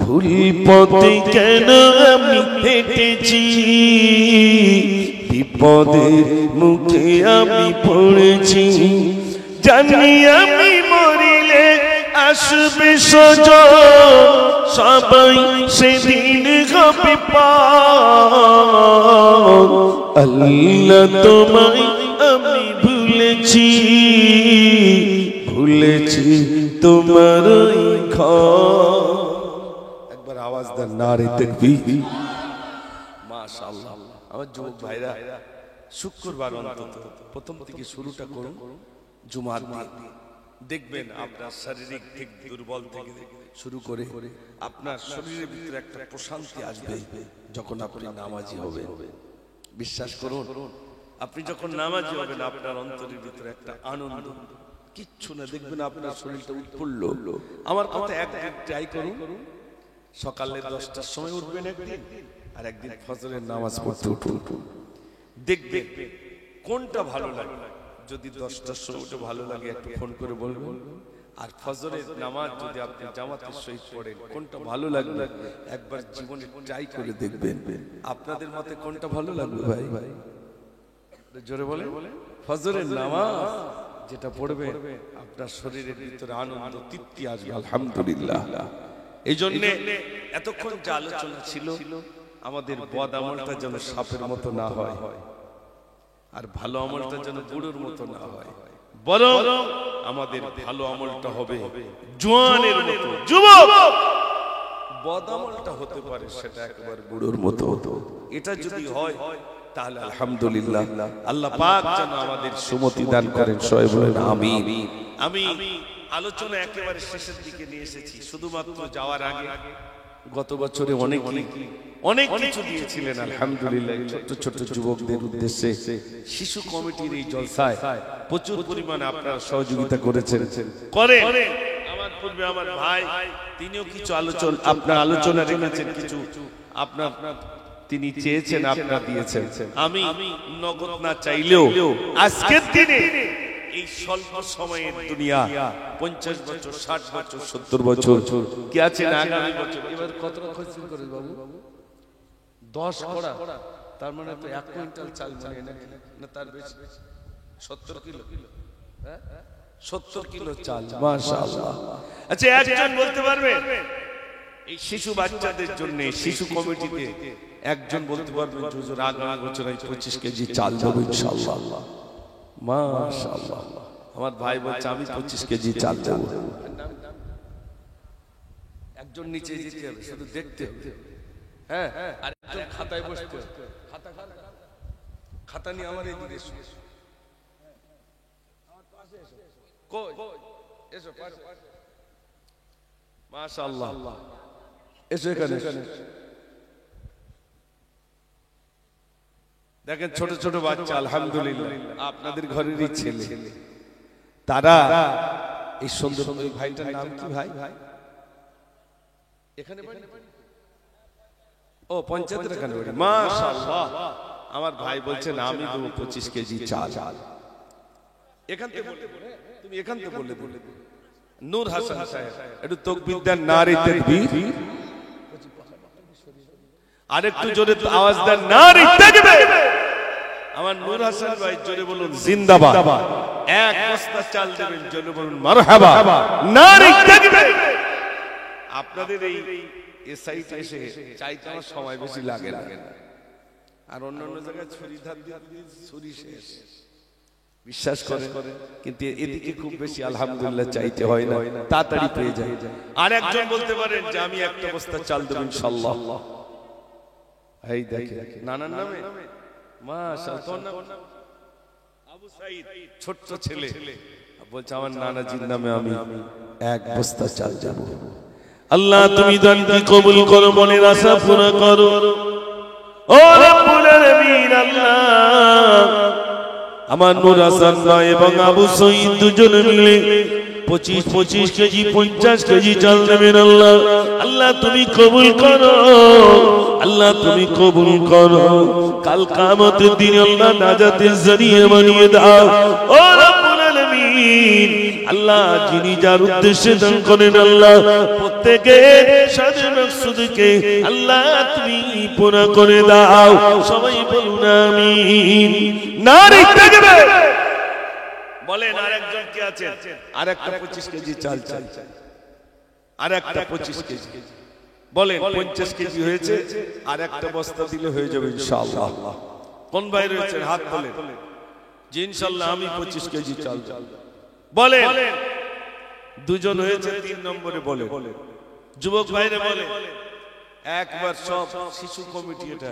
ভুল পথে কেন আমি হেঁটেছি বিপদের মুখে আমি পড়েছি জানি আমি মরিলে আসবে সজন সবাই সেদিন হবে পার আল্লাহ তোমায় আমি ভুলেছি ভুলেছি তোমার ঘর একবার আওয়াজ দেন নারে তাকবীর মাশাআল্লাহ আমার যুবক ভাইরা শুক্রবার অন্তত প্রথম থেকে শুরুটা করুন জুমার দিন দেখবেন আপনার শারীরিক দিক দুর্বল থেকে শুরু করে আপনার শরীরের ভিতরে একটা প্রশান্তি আসবে যখন আপনি নামাজি হবেন বিশ্বাস করুন আপনি যখন নামাজি হবেন আপনার অন্তরের ভিতরে একটা আনন্দ কিচ্ছু না দেখবেন আপনার শরীরটা উৎফুল্ল আমার কথা একদিন ট্রাই করুন সকালে 10টার সময় উঠবেন একদিন আর একদিন ফজরের নামাজ পড়তে উঠুন দেখবেন কোনটা ভালো লাগে যদি 10টার সময় উঠে ভালো লাগে একটু ফোন করে বলবেন আর ফজরের নামাজ যদি আপনি জামাতের সহিত পড়েন কোনটা ভালো লাগবে একবার জীবনে ট্রাই করে দেখবেন আপনাদের মতে কোনটা ভালো লাগবে ভাই ভাই জোরে বলে ফজরের নামাজ যেটা পড়বে আপনার শরীরের ভিতরে আনন্দ তৃপ্তি আসবে আলহামদুলিল্লাহ এই জন্য এতক্ষণ যে আলোচনা ছিল আমাদের বদ আমলটা যেন সাপের মতো না হয় আর ভালো আমলটা যেন বুড়োর মতো না হয় বরং আমাদের ভালো আমলটা হবে জওয়ানের মতো যুবক বদ আমলটা হতে পারে সেটা একবার বুড়োর মতো এটা যদি হয় তাহলে আলহামদুলিল্লাহ আল্লাহ পাক যেন আমাদের সুমতি দান করেন সবাই বলেন আমিন আমি আলোচনা একেবারে শেষের দিকে নিয়ে এসেছি শুধুমাত্র যাওয়ার আগে গত বছরে অনেক কিছু দিয়েছিলেন আলহামদুলিল্লাহ ছোট ছোট যুবকদের উদ্দেশ্যে শিশু কমিটির এই জলসায় প্রচুর পরিমাণে আপনারা সহযোগিতা করেছেন করে আমার পূর্বে আমার ভাই তিনিও কিছু আপনার আলোচনা রেখেছেন কিছু আপনার তিনি চেয়েছেন আপনারা দিয়েছেন আমি নগদ না চাইলেও আজকের দিনে এই স্বল্প সময়ের দুনিয়া 50 বছর 60 বছর 70 বছর কি আছে না আগামী বছর এবার কত খরচ করে বাবু 10 কড়া তার মানে তো 1 কুইন্টাল চাল মানে না তার বেশি 70 কিলো হ্যাঁ 70 কিলো চাল মাশাআল্লাহ আচ্ছা একজন বলতে পারবে এই শিশু বাচ্চাদের জন্য শিশু কমিটিতে একজন বলতে পারবে হুজুর আগামী বছর আমি 25 কেজি চাল দেব ইনশাআল্লাহ মাশাআল্লাহ আমার ভাই বলছে আমি 25 কেজি চাল দেব একজন নিচে যেতে হবে শুধু দেখতে হবে হ্যাঁ আর একজন খাতায় বসতে হবে খাতা নিয়ে আমার এই দিকে আমার পাশে এসো কই এসো মাশাআল্লাহ এসো এখানে দেখেন ছোট ছোট বাচ্চা আলহামদুলিল্লাহ আপনাদের ঘরেরই ছেলে তারা এই সুন্দর ওই ভাইটার নাম কি ভাই এখানে বাড়ি ও পঞ্চায়েতের এখানে বাড়ি, মাশাআল্লাহ। আমার ভাই বলছেন আমি দেবো 25 কেজি চাল। এখান থেকে তুমি এখান থেকে বললে নূর হাসান সাহেব একটু তাকবীর দেন, নারে তাকবীর। আরেকটু জোরে আওয়াজ দেন, নারে তাকবীর। আমার নূর হাসান ভাই জোরে বলুন জিন্দাবাদ। এক বস্তা চাল দেবেন, জোরে বলুন মারহাবা, নারে তাকবীর। আপনাদের এই সাইটে এসে চাইতে আমার সময় বেশি লাগে না, আর অন্যান্য জায়গায় ছুরি ধার দিয়ে ছুরি শেষ, বিশ্বাস করেন। কিন্তু এদিকে খুব বেশি আলহামদুলিল্লাহ চাইতে হয় না, তাড়াতাড়ি পেয়ে যায়। আর একজন বলতে পারেন যে আমি একটা বস্তা চাল দেব ইনশাআল্লাহ। এই দেখেন নানার নামে, মাশাআল্লাহ। তোর নাম আবু সাইদ, ছোট্ট ছেলে বলছে আমার নানাজির নামে আমি এক বস্তা চাল দেব। আল্লাহ তুমি দানকে কবুল করো, মনের আশা পূরণ করো ও রব্বুল আলামিন। আল্লাহ আমার নূর হাসান ভাই এবং আবু সঈদ দুজনে মিলে 25 কেজি 50 কেজি চাল দেবেন। আল্লাহ আল্লাহ তুমি কবুল করো, আল্লাহ তুমি কবুল করো। কাল কিয়ামতের দিন আল্লাহ নাজাতের জরিয়া বানিয়ে দাও ও রব্বুল আলামিন। আল্লাহ যিনি যার উদ্দেশ্যে দান করেন আল্লাহ প্রত্যেকের সাদে মাকসুদকে আল্লাহ তুমি পুরা করে দাও। সবাই বলুন আমিন, নারে তাকবীর। বলেন আরেকজন কি আছেন? আরেকটা 25 কেজি চাল চাই, আরেকটা 25 কেজি। বলেন 50 কেজি হয়েছে, আর একটা বস্তা দিলে হয়ে যাবে ইনশাআল্লাহ। কোন ভাই রয়েছেন হাত তোলেন যে ইনশাআল্লাহ আমি 25 কেজি চাল চাল। বলেন দুজন হয়েছে, 3 নম্বরে বলে যুবক ভাইরা বলে একবার সব শিশু কমিটি এটা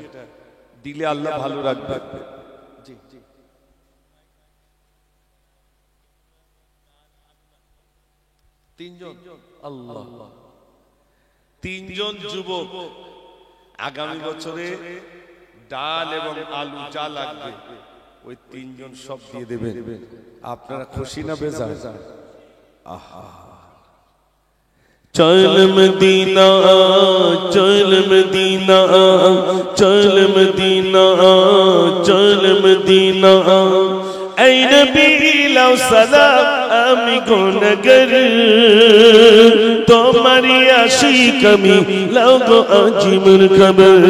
দিলে আল্লাহ ভালো রাখবে। জি জি, তিনজন, আল্লাহ, তিনজন যুবক আগামী বছরে ডাল এবং আলু যা লাগবে ওই তিনজন সব দিয়ে দেবেন। আপনারা খুশি না বেজার? আহা, চল মদিনা চল মদিনা চল মদিনা চল মদিনা। এই নবী লাও সালাম আমি গুণাগার, তোমারি আশিক আমি লাও গো আজিমের খবর।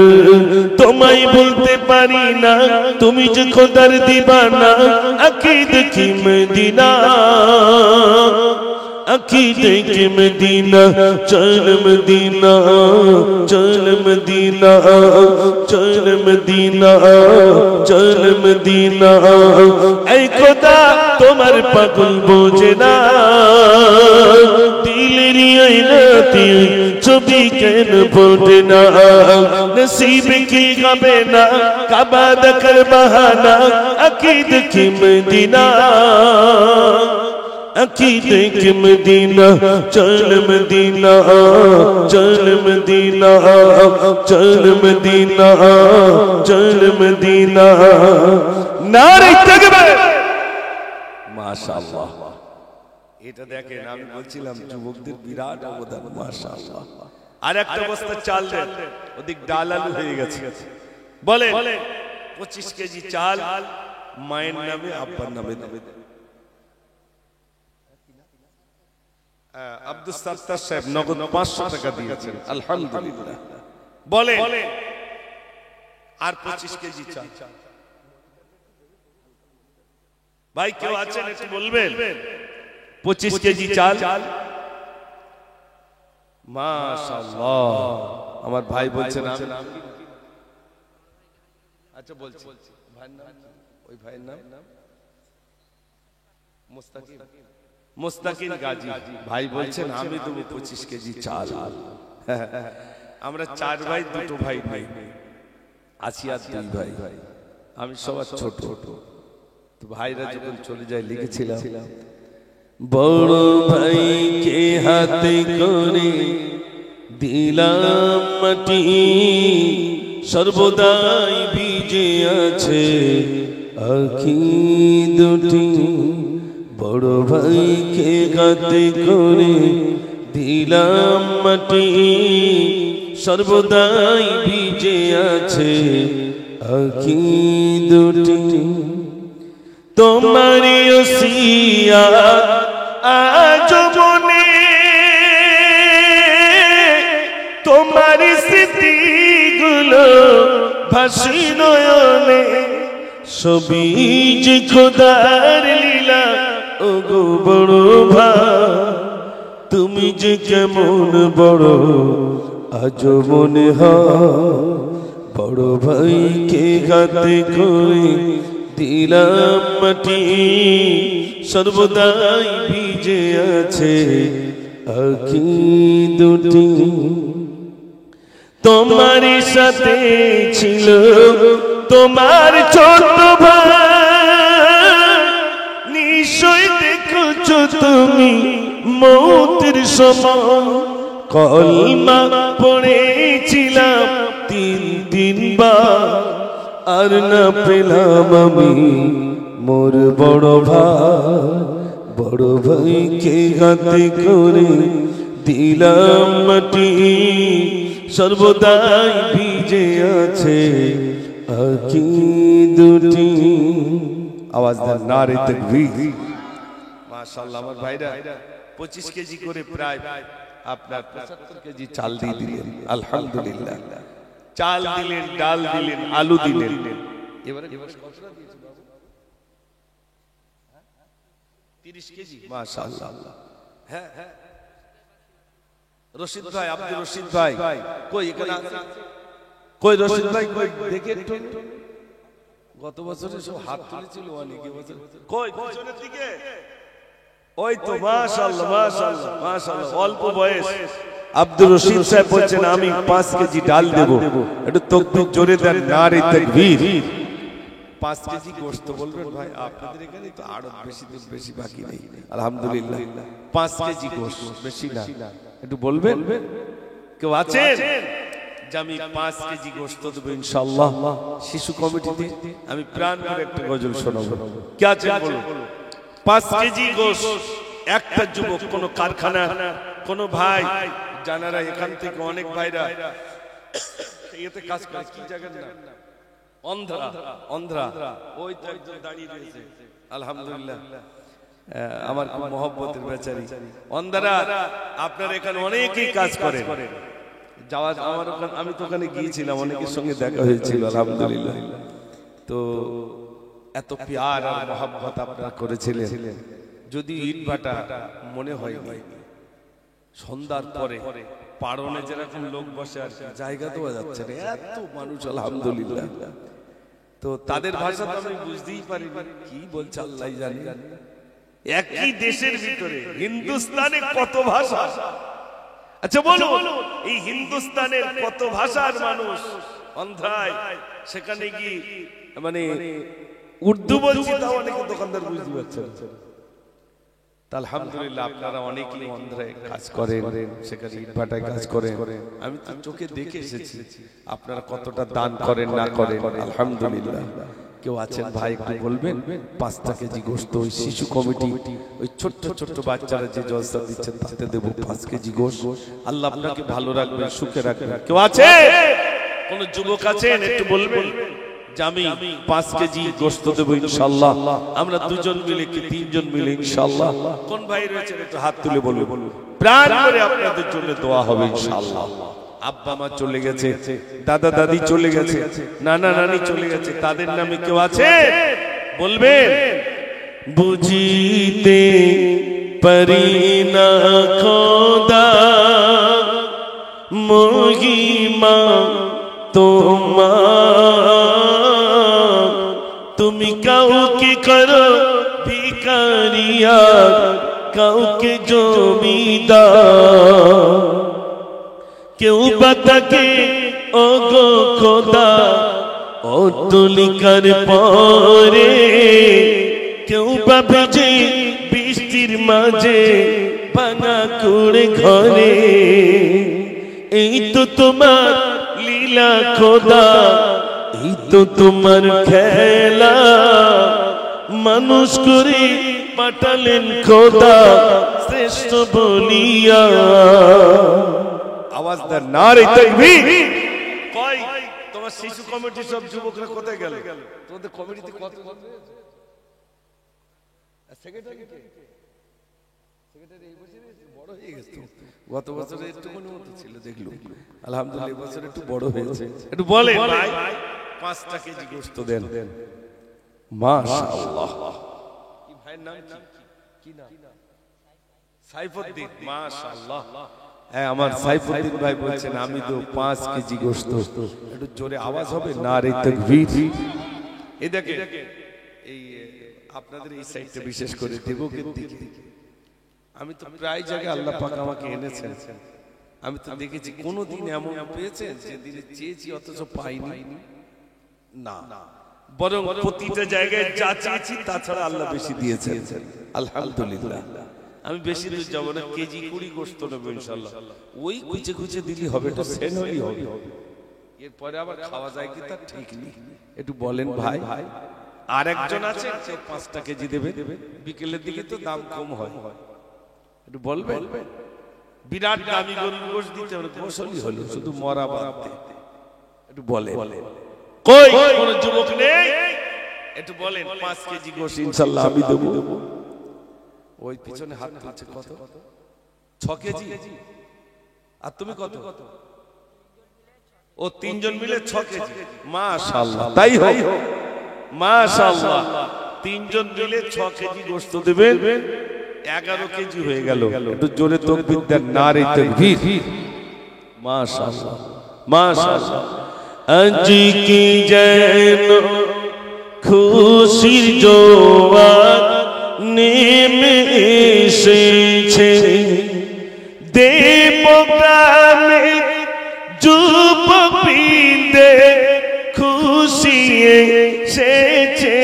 তোমায় বলতে পারি না তুমি যে খোদার দিবানা, আকিদ কি মদিনা আকিদ কি মদিনা। চল মদিনা চল মদিনা চল মদিনা চল মদিনা। এই খোদা তোমার পাগল বোঝে না, দিলের আইনাতে ছবি কেন ফোটে না। নসিব কি হবে না কাবা দেখার বাহানা, আকিদ কি মদিনা আকিদ কি মদিনা। চল মদিনা চল মদিনা চল মদিনা চল মদিনা। নারে তাকবীর, মাশাআল্লাহ। এটা দেখেন আমি বলছিলাম যুবকদের বিরাট অবদান, মাশাআল্লাহ। আর একটা বস্তা চাল দেন, ওদিক ডাল আলু হয়ে গেছে। বলে 25 কেজি চাল মায়ের নামে আব্বার নামে দেবে। আব্দুল সাত্তার সাহেব নগদ 500 টাকা দিয়েছেন, আলহামদুলিল্লাহ। বলে আর 25 কেজি চাল। ভাই কেউ আছেন একটু বলবেন? 25 কেজি চাল, মাশাআল্লাহ। আমার ভাই বলছেন আচ্ছা বলছি ভাইয়ের নাম, ওই ভাইয়ের নাম মুস্তাকিম, মুস্তাকিম গাজী ভাই বলছেন আমি দেবো 25 কেজি চাল। আমরা 4 ভাই 2 ভাই ভাই আছি, আর 2 ভাই, আমি সবার ছোট। তো ভাইরা যখন চলে যায় লিখেছিলাম বড় ভাইকে হাতে করে দিলাম মাটি, সর্বদাই ভিজে আছে আঁখি দুটি। বড় ভাইকে হাতে করে দিলাম মাটি, সর্বদাই ভিজে আছে আঁখি দুটি তোমারি ওসিয়া আজ মনে তোমারি স্মৃতিগুলো ভাসি নয়নে সবই যে খোদার লীলা ওগো বড় ভাই তুমি যে কেমন বড় আজ মনে হয় বড় ভাইকে হাতে করে দিলাম মাটি সর্বদাই ভিজে আছে আঁখি দুটি তোমার সাথে ছিল তোমার ছোট ভাই নিশ্চয় দেখছো তুমি মৌতের সময় কলমা পড়েছিলাম 3 বার আর না পেলাম আমি মোর বড় ভাইকে হাতে করে দিলাম মাটি সর্বদাই ভিজে আছে আঁখি দুটি আওয়াজ দেন নারে তাকবীর মাশাআল্লাহ আমার ভাইরা 25 কেজি করে প্রায় আপনার 75 কেজি চাল দিয়ে দিলেন আলহামদুলিল্লাহ চাল দিলেন ডাল দিলেন আলু দিলেন এবারে কতটা দিয়েছে বাবু 30 কেজি মাশাআল্লাহ হ্যাঁ হ্যাঁ রশিদ ভাই আব্দুল রশিদ ভাই কই এখানে আছে কই রশিদ ভাই কই দেখে একটু গত বছরে সব হাত তুলেছিল অনেকে বছর কই পিছনের দিকে ওই তো মাশাআল্লাহ মাশাআল্লাহ মাশাআল্লাহ অল্প বয়স আব্দুল রশিদ সাহেব বলছেন আমি 5 কেজি ডাল দেব একটু তাকবীর জোরে দেন নারে তাকবীর 5 কেজি গোশত বলবেন ভাই আপনাদের এখানে তো আরো বেশি বাকি নেই আলহামদুলিল্লাহ 5 কেজি গোশত বেশি না একটু বলবেন কেউ আছেন যে আমি 5 কেজি গোশত দেব ইনশাআল্লাহ শিশু কমিটিতে আমি প্রাণ করে একটা গজল শোনাবো কে আছেন বলুন 5 কেজি গোশত একটা যুবক কোন কারখানা কোন ভাই জানারা এখান থেকে অনেক ভাইরা এতে কাজ করে কি জায়গার নাম অন্ধ্রা ওই তো একজন দাঁড়িয়ে রয়েছে আলহামদুলিল্লাহ আমার খুব মহব্বতের বেচারি অন্ধ্রা আপনার এখানে অনেকেই কাজ করে যাওয়া আমার ওখানে আমি তো ওখানে গিয়েছিলাম অনেকের সঙ্গে দেখা হয়েছিল আলহামদুলিল্লাহ তো এত প্যার আর মহব্বত আপনারা করেছিলেন যদি ইট ভাটা মনে হয় সন্ধ্যার পরে পাড়নে যেরকম লোক বসে আর জায়গা দেওয়া যাচ্ছে না এত মানুষ আলহামদুলিল্লাহ তো তাদের ভাষা তো আমি বুঝতেই পারি কি বলছে আল্লাহ জানে একই দেশের ভিতরে হিন্দুস্তানে কত ভাষা আচ্ছা বলো এই হিন্দুস্তানের কত ভাষার মানুষ অন্ধ্রায় সেখানে কি মানে উর্দু বলছি তাও অনেকে দোকানদার বুঝতে পারছে না আলহামদুলিল্লাহ আপনারা অনেকেই অন্ধ্রায় কাজ করেন সেখানে ইটভাটায় কাজ করেন আমি তো চোখে দেখে এসেছি আপনারা কতটা দান করেন না করেন আলহামদুলিল্লাহ কেউ আছেন ভাই একটু বলবেন 5 কেজি গোশত ওই শিশু কমিটি ওই ছোট ছোট বাচ্চারা যে জলসা দিচ্ছেন তাতে দেব 5 কেজি গোশত আল্লাহ আপনাকে ভালো রাখবেন সুখে রাখবেন কেউ আছে কোন যুবক আছেন একটু বলবেন যে আমি 5 কেজি গোশত দেব ইনশাআল্লাহ আমরা দুজন মিলে কি তিনজন মিলে ইনশাআল্লাহ কোন ভাই রয়েছেন একটু হাত তুলে বলুন প্রাণ করে আপনাদের জন্য দোয়া হবে ইনশাআল্লাহ আব্বা মা চলে গেছে দাদা দাদি চলে গেছে নানা নানি চলে গেছে তাদের নামে কেউ আছে বলবেন বুঝিতে পারি না খোদা মহিমা তোমার তুমি কাউকে করো ভিখারিয়া কাউকে জমিদার কেউ বাতাকে ও গো খোদা ও তুলিকার পরে কেউ পাবে যে বৃষ্টির মাঝে ভাঙা কুড়ে ঘরে এই তো তোমার লীলা খোদা এই তো তোমার খেলা মানুষ করে পাঠালেন খোদা শ্রেষ্ঠ বলিয়া আওয়াজ দেন নারে তাকবীর। কই তোমার শিশু কমিটি সব যুবকরা কোথায় গেল? তোমাদের কমিটিতে কত সেক্রেটারি কে? সেক্রেটারি এই বছর বড় হয়ে গেছে। গত বছরে একটুখানি মতো ছিল দেখলো, আলহামদুলিল্লাহ এই বছর একটু বড় হয়েছে। একটু বলে ভাই 5টা কেজি গোশত দেন। মাশাআল্লাহ। কি ভাইয়ের নাম কি নাম? সাইফুদ্দিন। মাশাআল্লাহ। হ্যাঁ আমার সাইফুদ্দিন ভাই বলছেন আমি তো 5 কেজি গোশত। একটু জোরে আওয়াজ হবে নারে তাকবীর। এই দেখেন এই আপনাদের এই সাইডটা বিশেষ করে দেবকের দিকে আমি তো প্রায় জায়গায় আল্লাহ পাক আমাকে এনেছেন। আমি তো দেখেছি কোনোদিন এমন পেয়েছেন যে দিনে চেয়েছি অথচ পাইনি না, বরং প্রতিটা জায়গায় যা চেয়েছি তাছাড়া আল্লাহ বেশি দিয়েছেন আলহামদুলিল্লাহ। আমি বেশি দূর যাবো না, কেজি 20 গোশত নেবো ইনশাআল্লাহ। ওই খুঁজে খুঁজে দিলি হবে, এটা সেন হলেই হবে। এরপরে আবার খাওয়া যায় কি তার ঠিক নেই। একটু বলেন ভাই। আর একজন আছে 5টা কেজি দেবে, বিকেলের দিকে তো দাম কম হয়, একটু বলবেন। বিরাট দামি গরুর গোশত দিতে হবে, গোশতই হলো শুধু মরা বাদ দে। একটু বলেন কই কোন যুবক নেই? একটু বলেন 5 কেজি গোশত ইনশাআল্লাহ আমি দেব। ওই পিছনে হাত তুলছে কত? 6 কেজি। আর তুমি কত? ও 3 জন মিলে 6 কেজি। মাশাআল্লাহ তাই হোক, মাশাআল্লাহ। 3 জন মিলে 6 কেজি গোশত দেবেন, 11 কেজি হয়ে গেল। একটু জোরে তাকবীর দেন নারে তাকবীর। মাশাআল্লাহ মাশাআল্লাহ। আজ কি যেন খুশির জোয়ার নেমে এসেছে, দেবগ্রামে যুববৃন্দে খুশি এসেছে।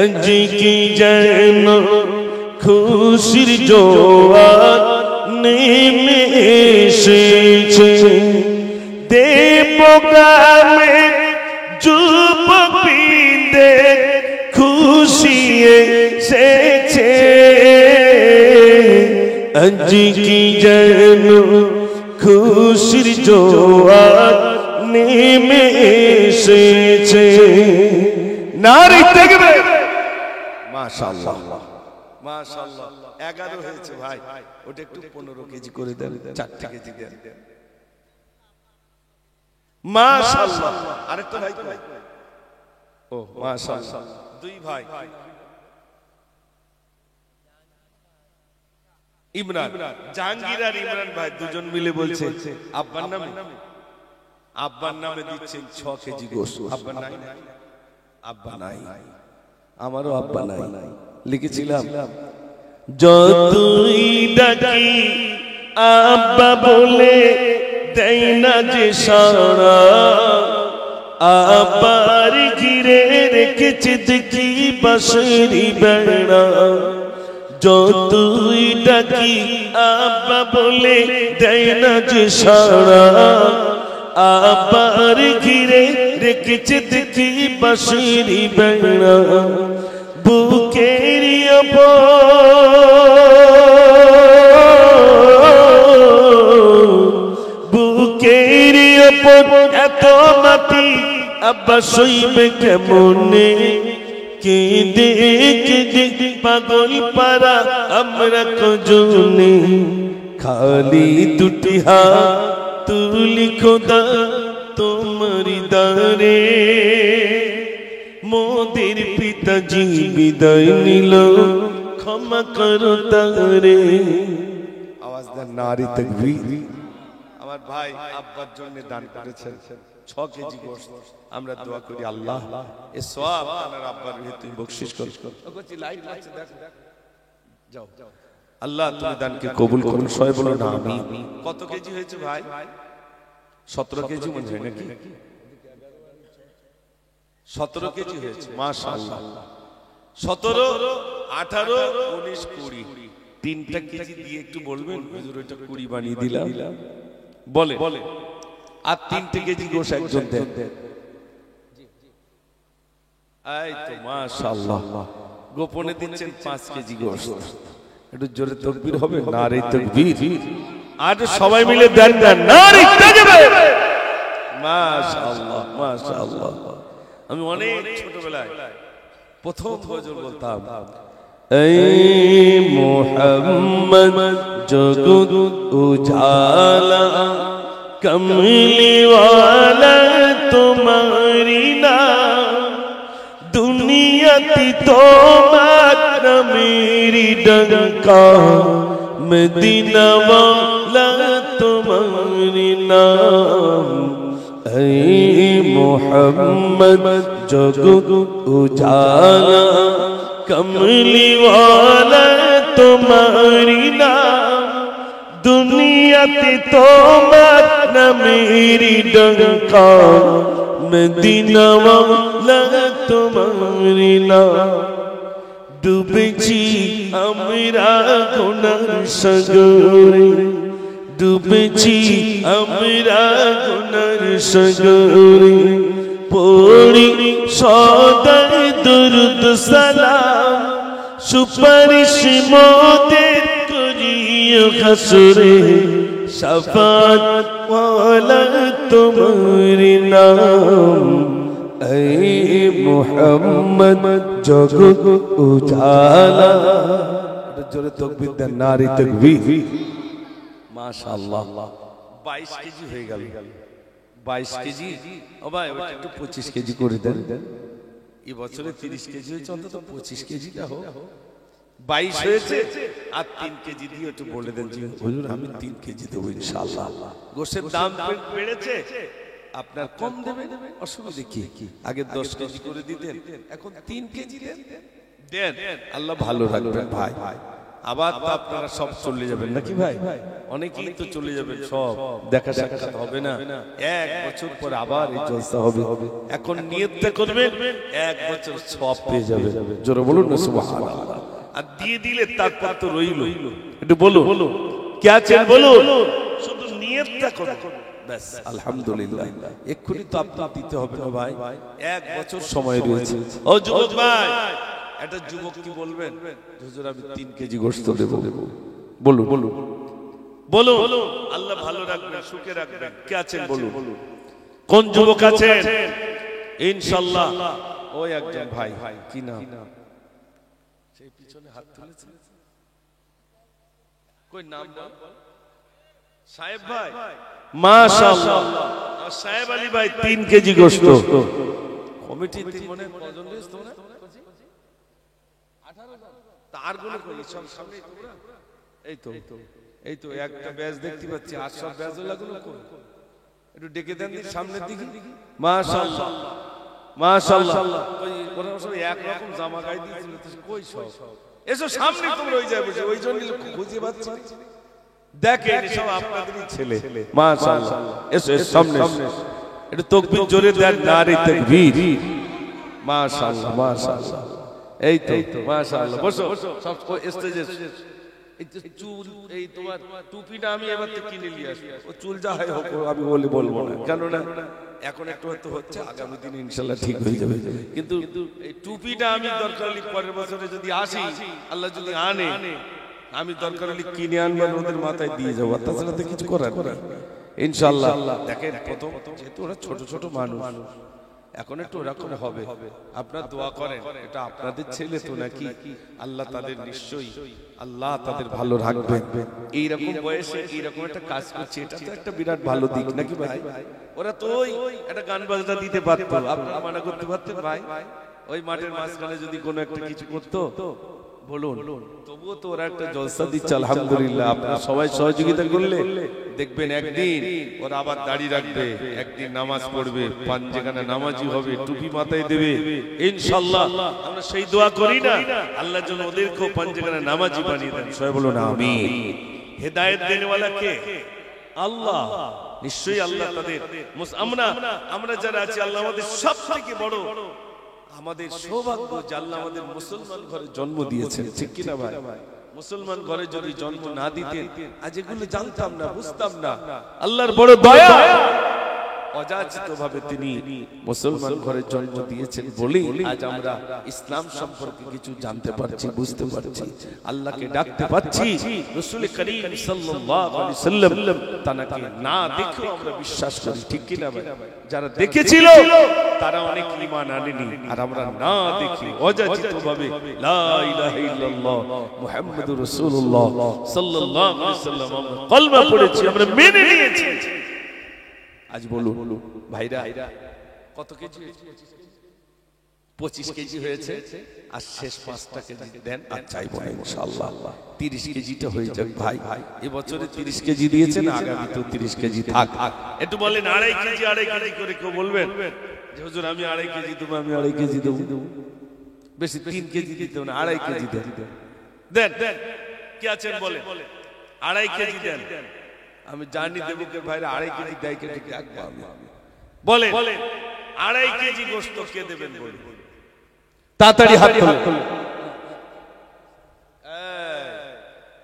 আজ কি যেন খুশির জোয়ার নেমে এসেছে, দেবগ্রামে যুববৃন্দে খুশি এসেছে। আজ কি যেন খুশির জোয়ার নেমে এসেছে। নারে তাকবীর। মাশাআল্লাহ মাশাআল্লাহ। 11 হয়েছে ভাই, ওটা একটু 15 কেজি করে দেন, 4 কেজি দেন। মাশাআল্লাহ। আরেকটা ভাই কই? ও মাশাআল্লাহ, 2 ভাই। ইমরান, জাহাঙ্গীর আর ইমরান ভাই দুজন মিলে বলছে আব্বার নামে, আব্বার নামে দিচ্ছেন 6 কেজি গোশত। আব্বা নাই? আব্বা নাই, আমারও আব্বা নাই। লিখেছিলাম যতই ডাকি আব্বা বলে দেয় না যে সাড়া, আব্বার ঘিরে রেখেছে দেখি বাঁশেরই বেড়া। যতই ডাকি আব্বা বলে দেয় না যে সাড়া, আব্বার ঘিরে রেখেছে দেখি বাঁশেরই বেড়া। বুকের বুকের ওপর এত মাটি আব্বা সইবে কেমনে, কেঁদে কেঁদে পাগল পারা আমরা কজনে। খালি দুটি হাত তুলি খোদা তোমারি দারে, মোদের পিতাজি বিদায় নিল ক্ষমা করো তারে। আওয়াজ দেন নারে তাকবীর। আমার ভাই আব্বার জন্য দান করেছেন 6 কেজি গোশত। আমরা দোয়া করি আল্লাহ এই সওয়াব আপনার আব্বার তুই বকশিশ কর। ওগোচি লাইট লাগছে দেখো, যাও আল্লাহ তুমি দানকে কবুল করুন। সবাই বলো না আমিন। কত কেজি হয়েছে ভাই? 17 কেজি মনে হয় নাকি? 17 কেজি হয়েছে মাশাআল্লাহ। 17, 18, 19, 20 3টা কেজি দিয়ে একটু বলবেন হুজুর ওটা 20 বানিয়ে দিলাম বলে। আর 3টে কেজি গোশ একজন দেন। এই তো মাশাআল্লাহ, গোপনে দিচ্ছেন 5 কেজি গোশ। একটু জোরে তাকবীর হবে নারে তাকবীর। আর সবাই মিলে দেন না নারী তাকবীর মাশাআল্লাহ মাশাআল্লাহ আমি অনেক ছোটবেলায় প্রথম গজল বলতাম এই মোহাম্মদ জগৎ উজালা কমলি ওয়ালা তোমারি নাম দুনিয়াতে তোমার মেরি ডঙ্কা মদিনা ওয়ালা তোমারি নাম এই মোহাম্মদ জগৎ উজালা कमली वाला तुम्हारी नाम दुनियाते तुम्हार मेरी डंका मदीना वाला तुम्हारी नाम डूबेছি আমরা গুনার সাগরে ডুবেছি আমরা গুনার সাগরে পড়ি সদা দুরুদ সালাম সুপারিশ মোদের করিও হাসরে শাফাত ওয়ালা তোমার নাম এই মুহাম্মদ জগৎ উজালা জোরে তাকবীর দেন নারী তাকবীর মাশাআল্লাহ 22 কেজি হয়ে গেল 22 কেজি ও ভাই ওটা একটু 25 কেজি করে দেন এই বছরে 30 কেজি হয়েছে অন্তত 25 কেজিটা হোক 22 হয়েছে আর 3 কেজি দিয়ে একটু বলে দেন জি হুজুর আমি 3 কেজি দেব ইনশাআল্লাহ গোশের দাম বেড়েছে আপনার কম দেবে অসুবিধা কি আগে 10 কেজি করে দিতেন এখন 3 কেজি দেন আল্লাহ ভালো রাখবেন ভাই আবার তো আপনারা সব চলে যাবেন নাকি ভাই অনেকেই তো চলে যাবেন সব দেখা সাক্ষাৎ হবে না এক বছর পর আবার এই জলসা হবে এখন নিয়তটা করবেন এক বছর সব পেয়ে যাবে জোরে বলুন না সুবহানাল্লাহ আর দিয়ে দিলে তারপর তো রইল একটু বলো কি আছেন বলুন শুধু নিয়তটা করুন বাস আলহামদুলিল্লাহ এক্ষুনি তো আপনার দিতে হবে না ভাই এক বছর সময় রয়েছে ও যুবক ভাই একটা যুবক কি বলবেন হুজুর আমি 3 কেজি গোশত দেব বলুন বলুন বলুন আল্লাহ ভালো রাখবেন সুখে রাখবেন কে আছেন বলুন কোন যুবক আছেন ইনশাআল্লাহ ওই একজন ভাই কি নাম সেই পিছনে হাত তুলেছে কই নাম বল সাহেব ভাই মাশাআল্লাহ সাহেব আলী ভাই 3 কেজি গোশত কমিটিতে মনে কজন রয়েছে তোমরা তারগুলো কই সব সামনে তোমরা এই তো একটা ব্যাচ দেখতে পাচ্ছি আর সব ব্যাচগুলো কই একটু ডেকে দেন সামনের দিকে মাশাআল্লাহ মাশাআল্লাহ ওই ওরা সব এক রকম জামা গায়ে দিয়েছিল কই সব এসো সামনে তোমরা ওই যায় বসে ওই জন্য খুঁজে পাচ্ছি দেখেন সব আপনাদেরই ছেলে মাশাআল্লাহ এসো সামনে একটু তাকবীর জোরে দেন নারী তাকবীর মাশাআল্লাহ মাশাআল্লাহ এই তো মাশাআল্লাহ বসো সব স্টেজে এই চুল এই তোমার টুপিটা আমি এবার তো কিনে নিয়ে আসব ও চুল যা হয় হোক আমি বলবো না কেন না এখন একটু হয়তো হচ্ছে আগামী দিন ইনশাআল্লাহ ঠিক হয়ে যাবে কিন্তু এই টুপিটা আমি দরকার হলে পরের বছরে যদি আসি আল্লাহ যদি আনে আমি দরকার হলে কিনে আনবো ওদের মাথায় দিয়ে যাবো তাছাড়া তো কিছু করার না ইনশাআল্লাহ দেখেন প্রথম যেহেতু ওরা ছোট ছোট মানুষ এখন একটু ওরকম হবে আপনারা দোয়া করেন এটা আপনাদের ছেলে তো নাকি আল্লাহ তাদের নিশ্চয়ই আল্লাহ তাদের ভালো রাখবেন এই রকম বয়সে এই রকম একটা কাজ করছে এটা তো একটা বিরাট ভালো দিক নাকি ভাই ওরা তো ওই একটা গান বাজনা দিতে পারতো আপনারা মানা করতে পারতেন ভাই ওই মাঠের মাঝখানে যদি কোনো একটা কিছু করতো বলুন তবুও তো ওরা একটা জলসা দিচ্ছে আলহামদুলিল্লাহ আপনারা সবাই সহযোগিতা করলে দেখবেন একদিন ওরা আবার দাড়ি রাখবে একদিন নামাজ পড়বে পাঞ্জেখানা নামাজি হবে টুপি মাথায় দেবে ইনশাআল্লাহ আমরা সেই দোয়া করি না আল্লাহ যেন ওদেরকেও পাঞ্জেখানা নামাজি বানিয়ে দেন সবাই বলুন আমিন হেদায়েত দেনেওয়ালা কে আল্লাহ নিশ্চয়ই আল্লাহ তাদের আমরা যারা আছি আল্লাহ আমাদের সবথেকে বড় আমাদের সৌভাগ্য যে আল্লাহ আমাদের মুসলমান ঘরে জন্ম দিয়েছেন ঠিক কি না ভাই মুসলমান ঘরে যদি জন্ম না দিতেন আজ এগুলো জানতাম না বুঝতাম না আল্লাহর বড় দয়া অযাচিতভাবে তিনি মুসলমান ঘরে জন্ম দিয়েছেন বলেই আজ আমরা ইসলাম সম্পর্কে কিছু জানতে পারছি, বুঝতে পারছি, আল্লাহকে ডাকতে পারছি। রাসূল করিম সাল্লাল্লাহু আলাইহি ওয়াসাল্লাম তাকে না দেখেও আমরা বিশ্বাস করি, ঠিক কি না ভাই? যারা দেখেছিল তারা অনেক ঈমান আনেনি, আর আমরা না দেখি অযাচিতভাবে লা ইলাহা ইল্লাল্লাহ মুহাম্মাদুর রাসূলুল্লাহ সাল্লাল্লাহু আলাইহি ওয়াসাল্লাম আমরা কলমা পড়েছি, আমরা মেনে নিয়েছি। আজ বলুন ভাইরা, কত কেজি? 25 কেজি হয়েছে, আর শেষ 5টা কেজি দেন আর চাইবো না ইনশাআল্লাহ। 30 কেজিটা হয়ে যাবে ভাই। এবছরে 30 কেজি দিয়েছেন, আগামী তো 30 কেজি থাক। একটু বলেন 2.5 কেজি 2.5 কেজি করে কেউ বলবেন যে হুজুর আমি 2.5 কেজি দেবো, আমি 2.5 কেজি দেবো। বেশি 3 কেজি দিতে না, 2.5 কেজি দেন। দেন কি আছেন বলেন, 2.5 কেজি দেন। আমি জানি দেবো কে ভাইরা 2.5 কেজি দেয় কে, ঠিক রাখবো আমি। বলেন 2.5 কেজি গোশত কে দেবেন বলেন, তাড়াতাড়ি হাত তুলুন।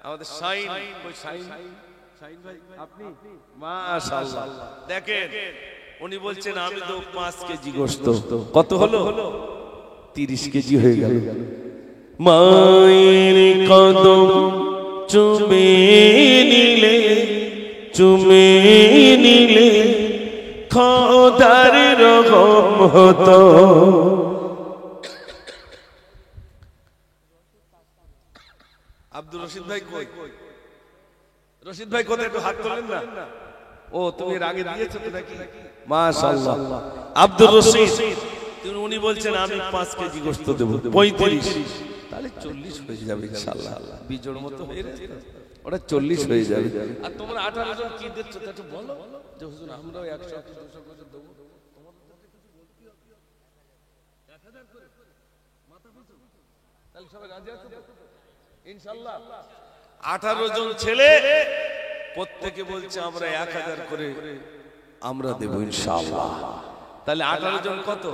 আমাদের শাইন, কই শাইন? শাইন ভাই আপনি? মাশাআল্লাহ। দেখেন উনি বলছেন আমি তো 5 কেজি গোশত। কত হলো? 30 কেজি হয়ে গেল। মায়ের কদম চুমে নিলে, চুমে নিলে খোদার রহম হতো। আব্দুর রশিদ ভাই কই? রশিদ ভাই কোথায়? একটু হাত তোলেন না। ও তুমি এর আগে দিয়েছো তো নাকি? মাশাআল্লাহ। আব্দুর রশিদ উনি বলছেন আমি 5 কেজি গোশত দেব। 35, তাহলে 40 হয়ে যাবে ইনশাআল্লাহ। বিজোড় মতো হয়ে গেছে, ওটা 40 হয়ে যাবে। আর তোমরা 18 জন কি দিচ্ছ তা একটু বলো যে হুজুর আমরাও 100 200 করে দেব। তাহলে সবাই রাজি আছো ইনশাআল্লাহ? 18 জন ছেলে প্রত্যেকে বলছে আমরা 1000 করে আমরা দেব ইনশাআল্লাহ। তাহলে 18 জন কত?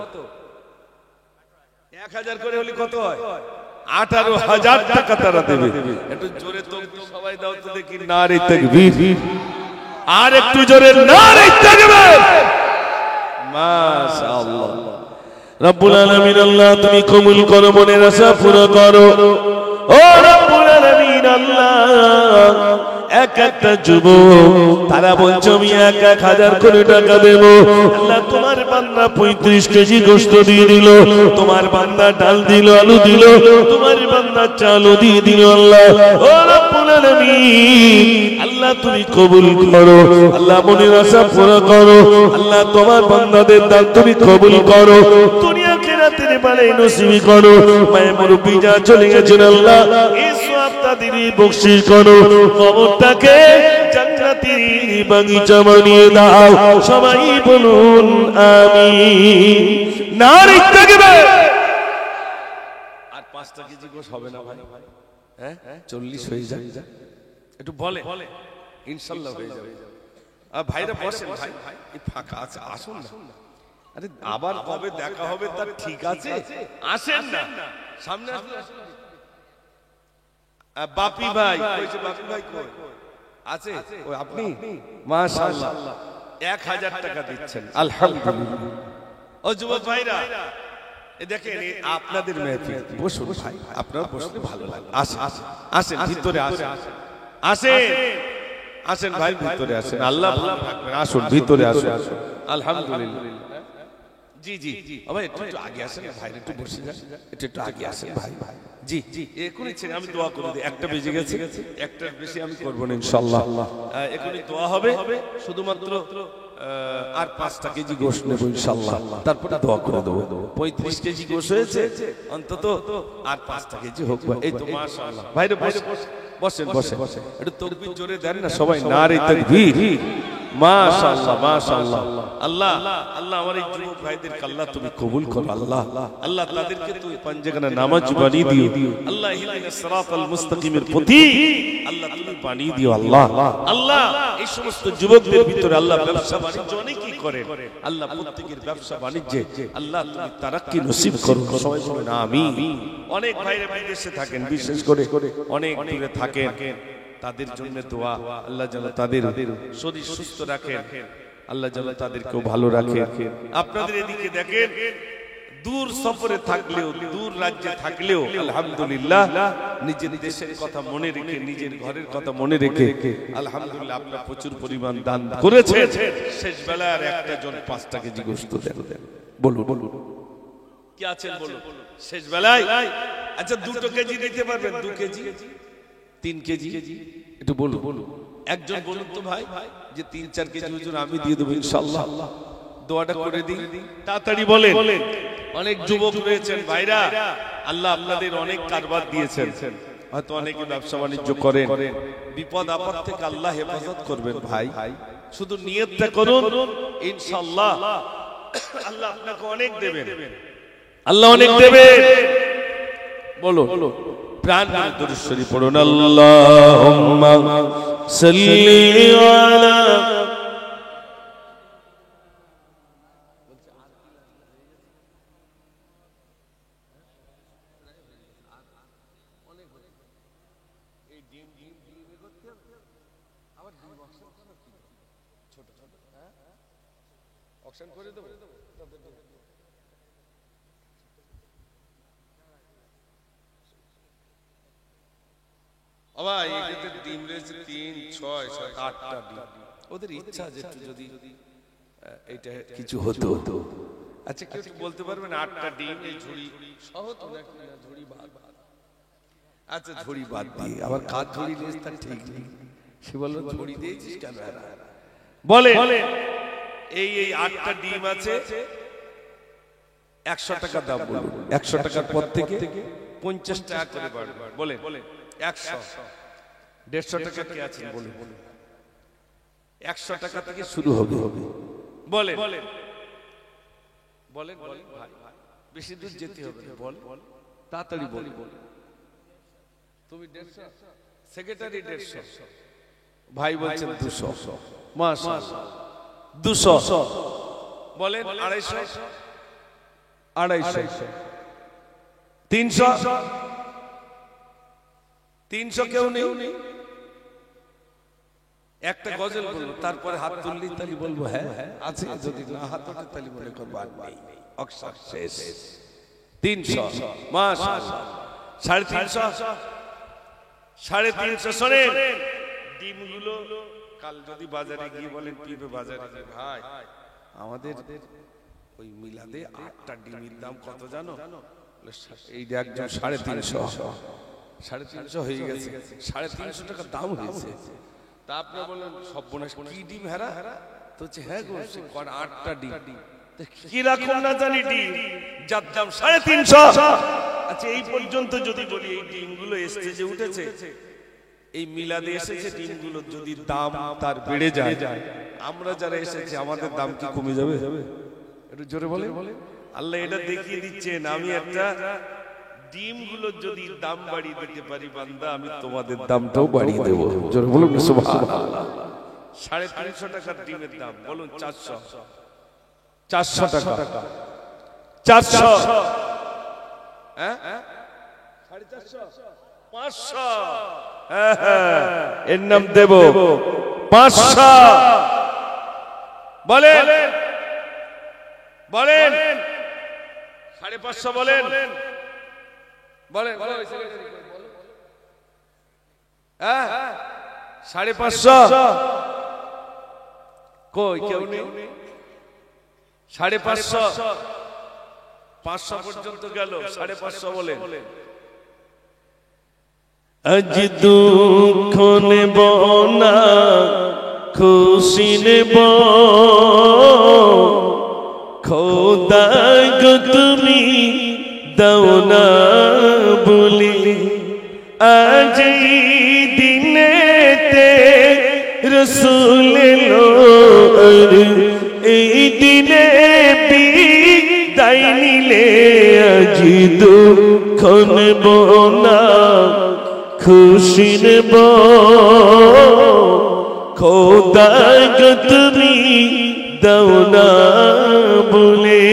1000 করে হলে কত হয়? 18,000 টাকা তারা দেবে। একটু জোরে তাকবীর সবাই দাও তো দেখি, নারে তাকবীর। আর একটু জোরে নারে তাকবীর। মাশাআল্লাহ। রব্বুল আলামিন আল্লাহ তুমি কবুল করো, মনের আশা পুরো করো। ও রব্বুল আলামিন আল্লাহ, এক একটা যুবক তারা বলছে আমি 1,000 করে টাকা দেব। আল্লাহ তোমার বান্দা 35 কেজি গোশত দিয়ে দিল, তোমার বান্দা ডাল দিল, আলু দিল, তোমার বান্দা চালও দিয়ে দিল। আল্লাহ ও রব্বুল আলামিন আল্লাহ তুমি কবুল করো, আল্লাহ মনের আশা পুরো করো। আল্লাহ তোমার বান্দাদের দান তুমি কবুল করো, দুনিয়া আখিরাতের ভালোই নসিব করো। মায়ের মুরব্বি যা চলে গেছেন আল্লাহ এই সওয়াব তাদের বকশিশ করো, কবরটাকে জান্নাতের বাগিচা বানিয়ে দাও। সবাই বলুন আমিন। নারে তাকবীর। আর 5টা কেজি গোশত হবে না ভাই? হ্যাঁ 40 হয়ে যায়। একটু বলে ইনশাআল্লাহ হয়ে যাবে। আর ভাইরা বসেন, ভাই এই ফাঁকা আছে, আসুন না। আরে আবার কবে দেখা হবে তার ঠিক আছে, আসেন না সামনে আসুন। বাপি ভাই কইছে, বাপি ভাই কই আছে? ওই আপনি? মাশাআল্লাহ 1000 টাকা দিচ্ছেন, আলহামদুলিল্লাহ। ও যুবক ভাইরা এই দেখেন আপনাদের মেহফিল, বসুন ভাই, আপনারা বসলে ভালো লাগে। আসেন আসেন ভিতরে আসেন, আসেন আসেন ভাই ভিতরে আসেন। আল্লাহ ভালো রাখবেন, আসুন ভিতরে আসুন। আলহামদুলিল্লাহ। জি জি ভাই একটু আগে আসেন, ভাই একটু বসে যান, একটু আগে আসেন ভাই। জি জি এখনই ছেড়ে আমি দোয়া করে দিই। 1টা বেজে গেছে, 1টার বেশি আমি করব না ইনশাআল্লাহ। এখনই দোয়া হবে, শুধুমাত্র আর 5টা কেজি গোশত নেব ইনশাআল্লাহ, তারপরে দোয়া করে দেব। 35 কেজি গোশত হয়েছে, অন্তত আর 5টা কেজি হোক। এই তো মাশাআল্লাহ। ভাইরে বসেন বসেন, একটু তাকবীর জোরে দেন না সবাই, নারে তাকবীর। মাশাআল্লাহ মাশাআল্লাহ। আল্লাহ আল্লাহ আমার এই যুবক ভাইদেরকে আল্লাহ তুমি কবুল করো। আল্লাহ আল্লাহ তাদেরকে তুমি পাঞ্জাগানা নামাজ বানিয়ে দিও। আল্লাহ ইহদিনাস সিরাতাল মুস্তাকিমের পথে আল্লাহ তুমি বানিয়ে দিও। আল্লাহ আল্লাহ এই সমস্ত যুবকদের ভিতরে আল্লাহ ব্যবসা বাণিজ্য অনেকেই করেন, আল্লাহ প্রত্যেকের ব্যবসা বাণিজ্যে আল্লাহ তুমি তারাক্কি নসিব করো। সবাই বলেন আমিন। অনেক ভাইরা বিদেশে থাকেন, বিশেষ করে অনেক দূরে থাকেন, তাদের জন্য দোয়া। আল্লাহ যেন তাদের শরীর সুস্থ রাখেন, আল্লাহ যেন তাদেরকেও ভালো রাখে। আপনাদের এদিকে দেখেন, দূর সফরে থাকলেও, দূর রাজ্যে থাকলেও আলহামদুলিল্লাহ নিজের দেশের কথা মনে রেখে, নিজের ঘরের কথা মনে রেখে আলহামদুলিল্লাহ আপনারা প্রচুর পরিমাণ দান করেছেন। শেষ বেলার একটা জন 5টা কেজি গোশত দেন। বলুন কি আছেন বলুন শেষ বেলায়। আচ্ছা 2 কেজি দিতে পারবেন? 2 কেজি, 3 কেজি, একটু বলুন। একজন বলুন তো ভাই যে 3-4 কেজি ওজন আমি দিয়ে দেবো ইনশাআল্লাহ। দোয়াটা করে দিই, তাড়াতাড়ি বলেন। অনেক যুবক রয়েছেন ভাইরা, আল্লাহ আপনাদের অনেক কারবার দিয়েছেন, হয়তো অনেকে ব্যবসা বাণিজ্য করেন, বিপদ আপদ থেকে আল্লাহ হেফাজত করবেন ভাই। শুধু নিয়তটা করুন, ইনশাআল্লাহ আল্লাহ আপনাকে অনেক দেবেন, আল্লাহ অনেক দেবেন। বলো প্রাণ দরুদ শরীফ পড়ুন। আল্লাহুম্মা সাল্লি আলা ডিম রয়েছে 3, 6, 7, 8টা ডিম। ওদের ইচ্ছা যে যদি এটা কিছু হতো। আচ্ছা কেউ বলতে পারবেন 8টা ডিম এই ঝুড়ি সহ তো নাকি? ঝুড়ি বাদ। আচ্ছা ঝুড়ি বাদ দিয়ে আবার কাজ ঝুড়ি নিস, তা ঠিক নেই। সে বলল ঝুড়ি দিয়েছিস কেন? বলে এই 8টা ডিম আছে, 100 টাকা দাম। বলুন 100 টাকার পর থেকে 50 টাকা করে বাড়বে। বলে 100, 150 টাকা কি আছে? বলুন 100 টাকা থেকে শুরু হবে। বলে বলেন ভাই, বেশি দূর যেতে হবে না, বল তাড়াতাড়ি বল। তুমি 150, সেক্রেটারি 150, ভাই বলছেন 200, মাশাআল্লাহ 200। বলেন 250, 250, 300, 300 কেউ নেই। একটা গজল বলবো, তারপরে হাত তুললি তালি বলবো হ্যাঁ আছে, যদি না হাত ওঠে তালি মনে করবো আর নেই, অক্সর শেষ। 300, মাশাআল্লাহ 350, 350। শোনেন ডিমগুলো কাল যদি বাজারে গিয়ে বলেন পিবে বাজারে গিয়ে, ভাই আমাদের ওই মিলাদে 8টা ডিমের দাম কত জানো? এই একজন 350, 350 হয়ে গেছে, 350 টাকা দাম হয়েছে। তা আপনি বললেন সর্বনাশ, কি ডিম হারা? তো হ্যাঁ গো 8টা ডিম, কি রকম না জানি ডিম, যার দাম 350। আচ্ছা এই পর্যন্ত যদি বলি এই ডিমগুলো স্টেজে উঠেছে, এই মিলাদে এসেছে, ডিমগুলো যদি দাম তার বেড়ে যায়, আমরা যারা এসেছি আমাদের দাম কি কমে যাবে? একটু জোরে বলে। আল্লাহ এটা দেখিয়ে দিচ্ছেন, আমি একটা ডিমগুলো যদি দাম বাড়িয়ে দিতে পারি বান্দা, আমি তোমাদের দামটাও বাড়িয়ে দেবো। জোরে বলুন সুবহানাল্লাহ। 350 টাকার ডিমের দাম বলুন 400 টাকা, 400, হ্যাঁ 450, 500, এর নাম দেব 500। বলেন 550 বলেন। হ্যাঁ 550 কই কেউ নেই? 550, 500 পর্যন্ত গেল, 550 বলেন। আজ দুঃখ নেব না, খুশি নেব, খোদা গো তুমি দাও না বলি, আজ এই দিনেতে রসূল এলো, এই দিনে বিদায় নিলে, আজ দুঃখ নেব না, খুশি নেব, খোদা গো তুমি দাও না বলে।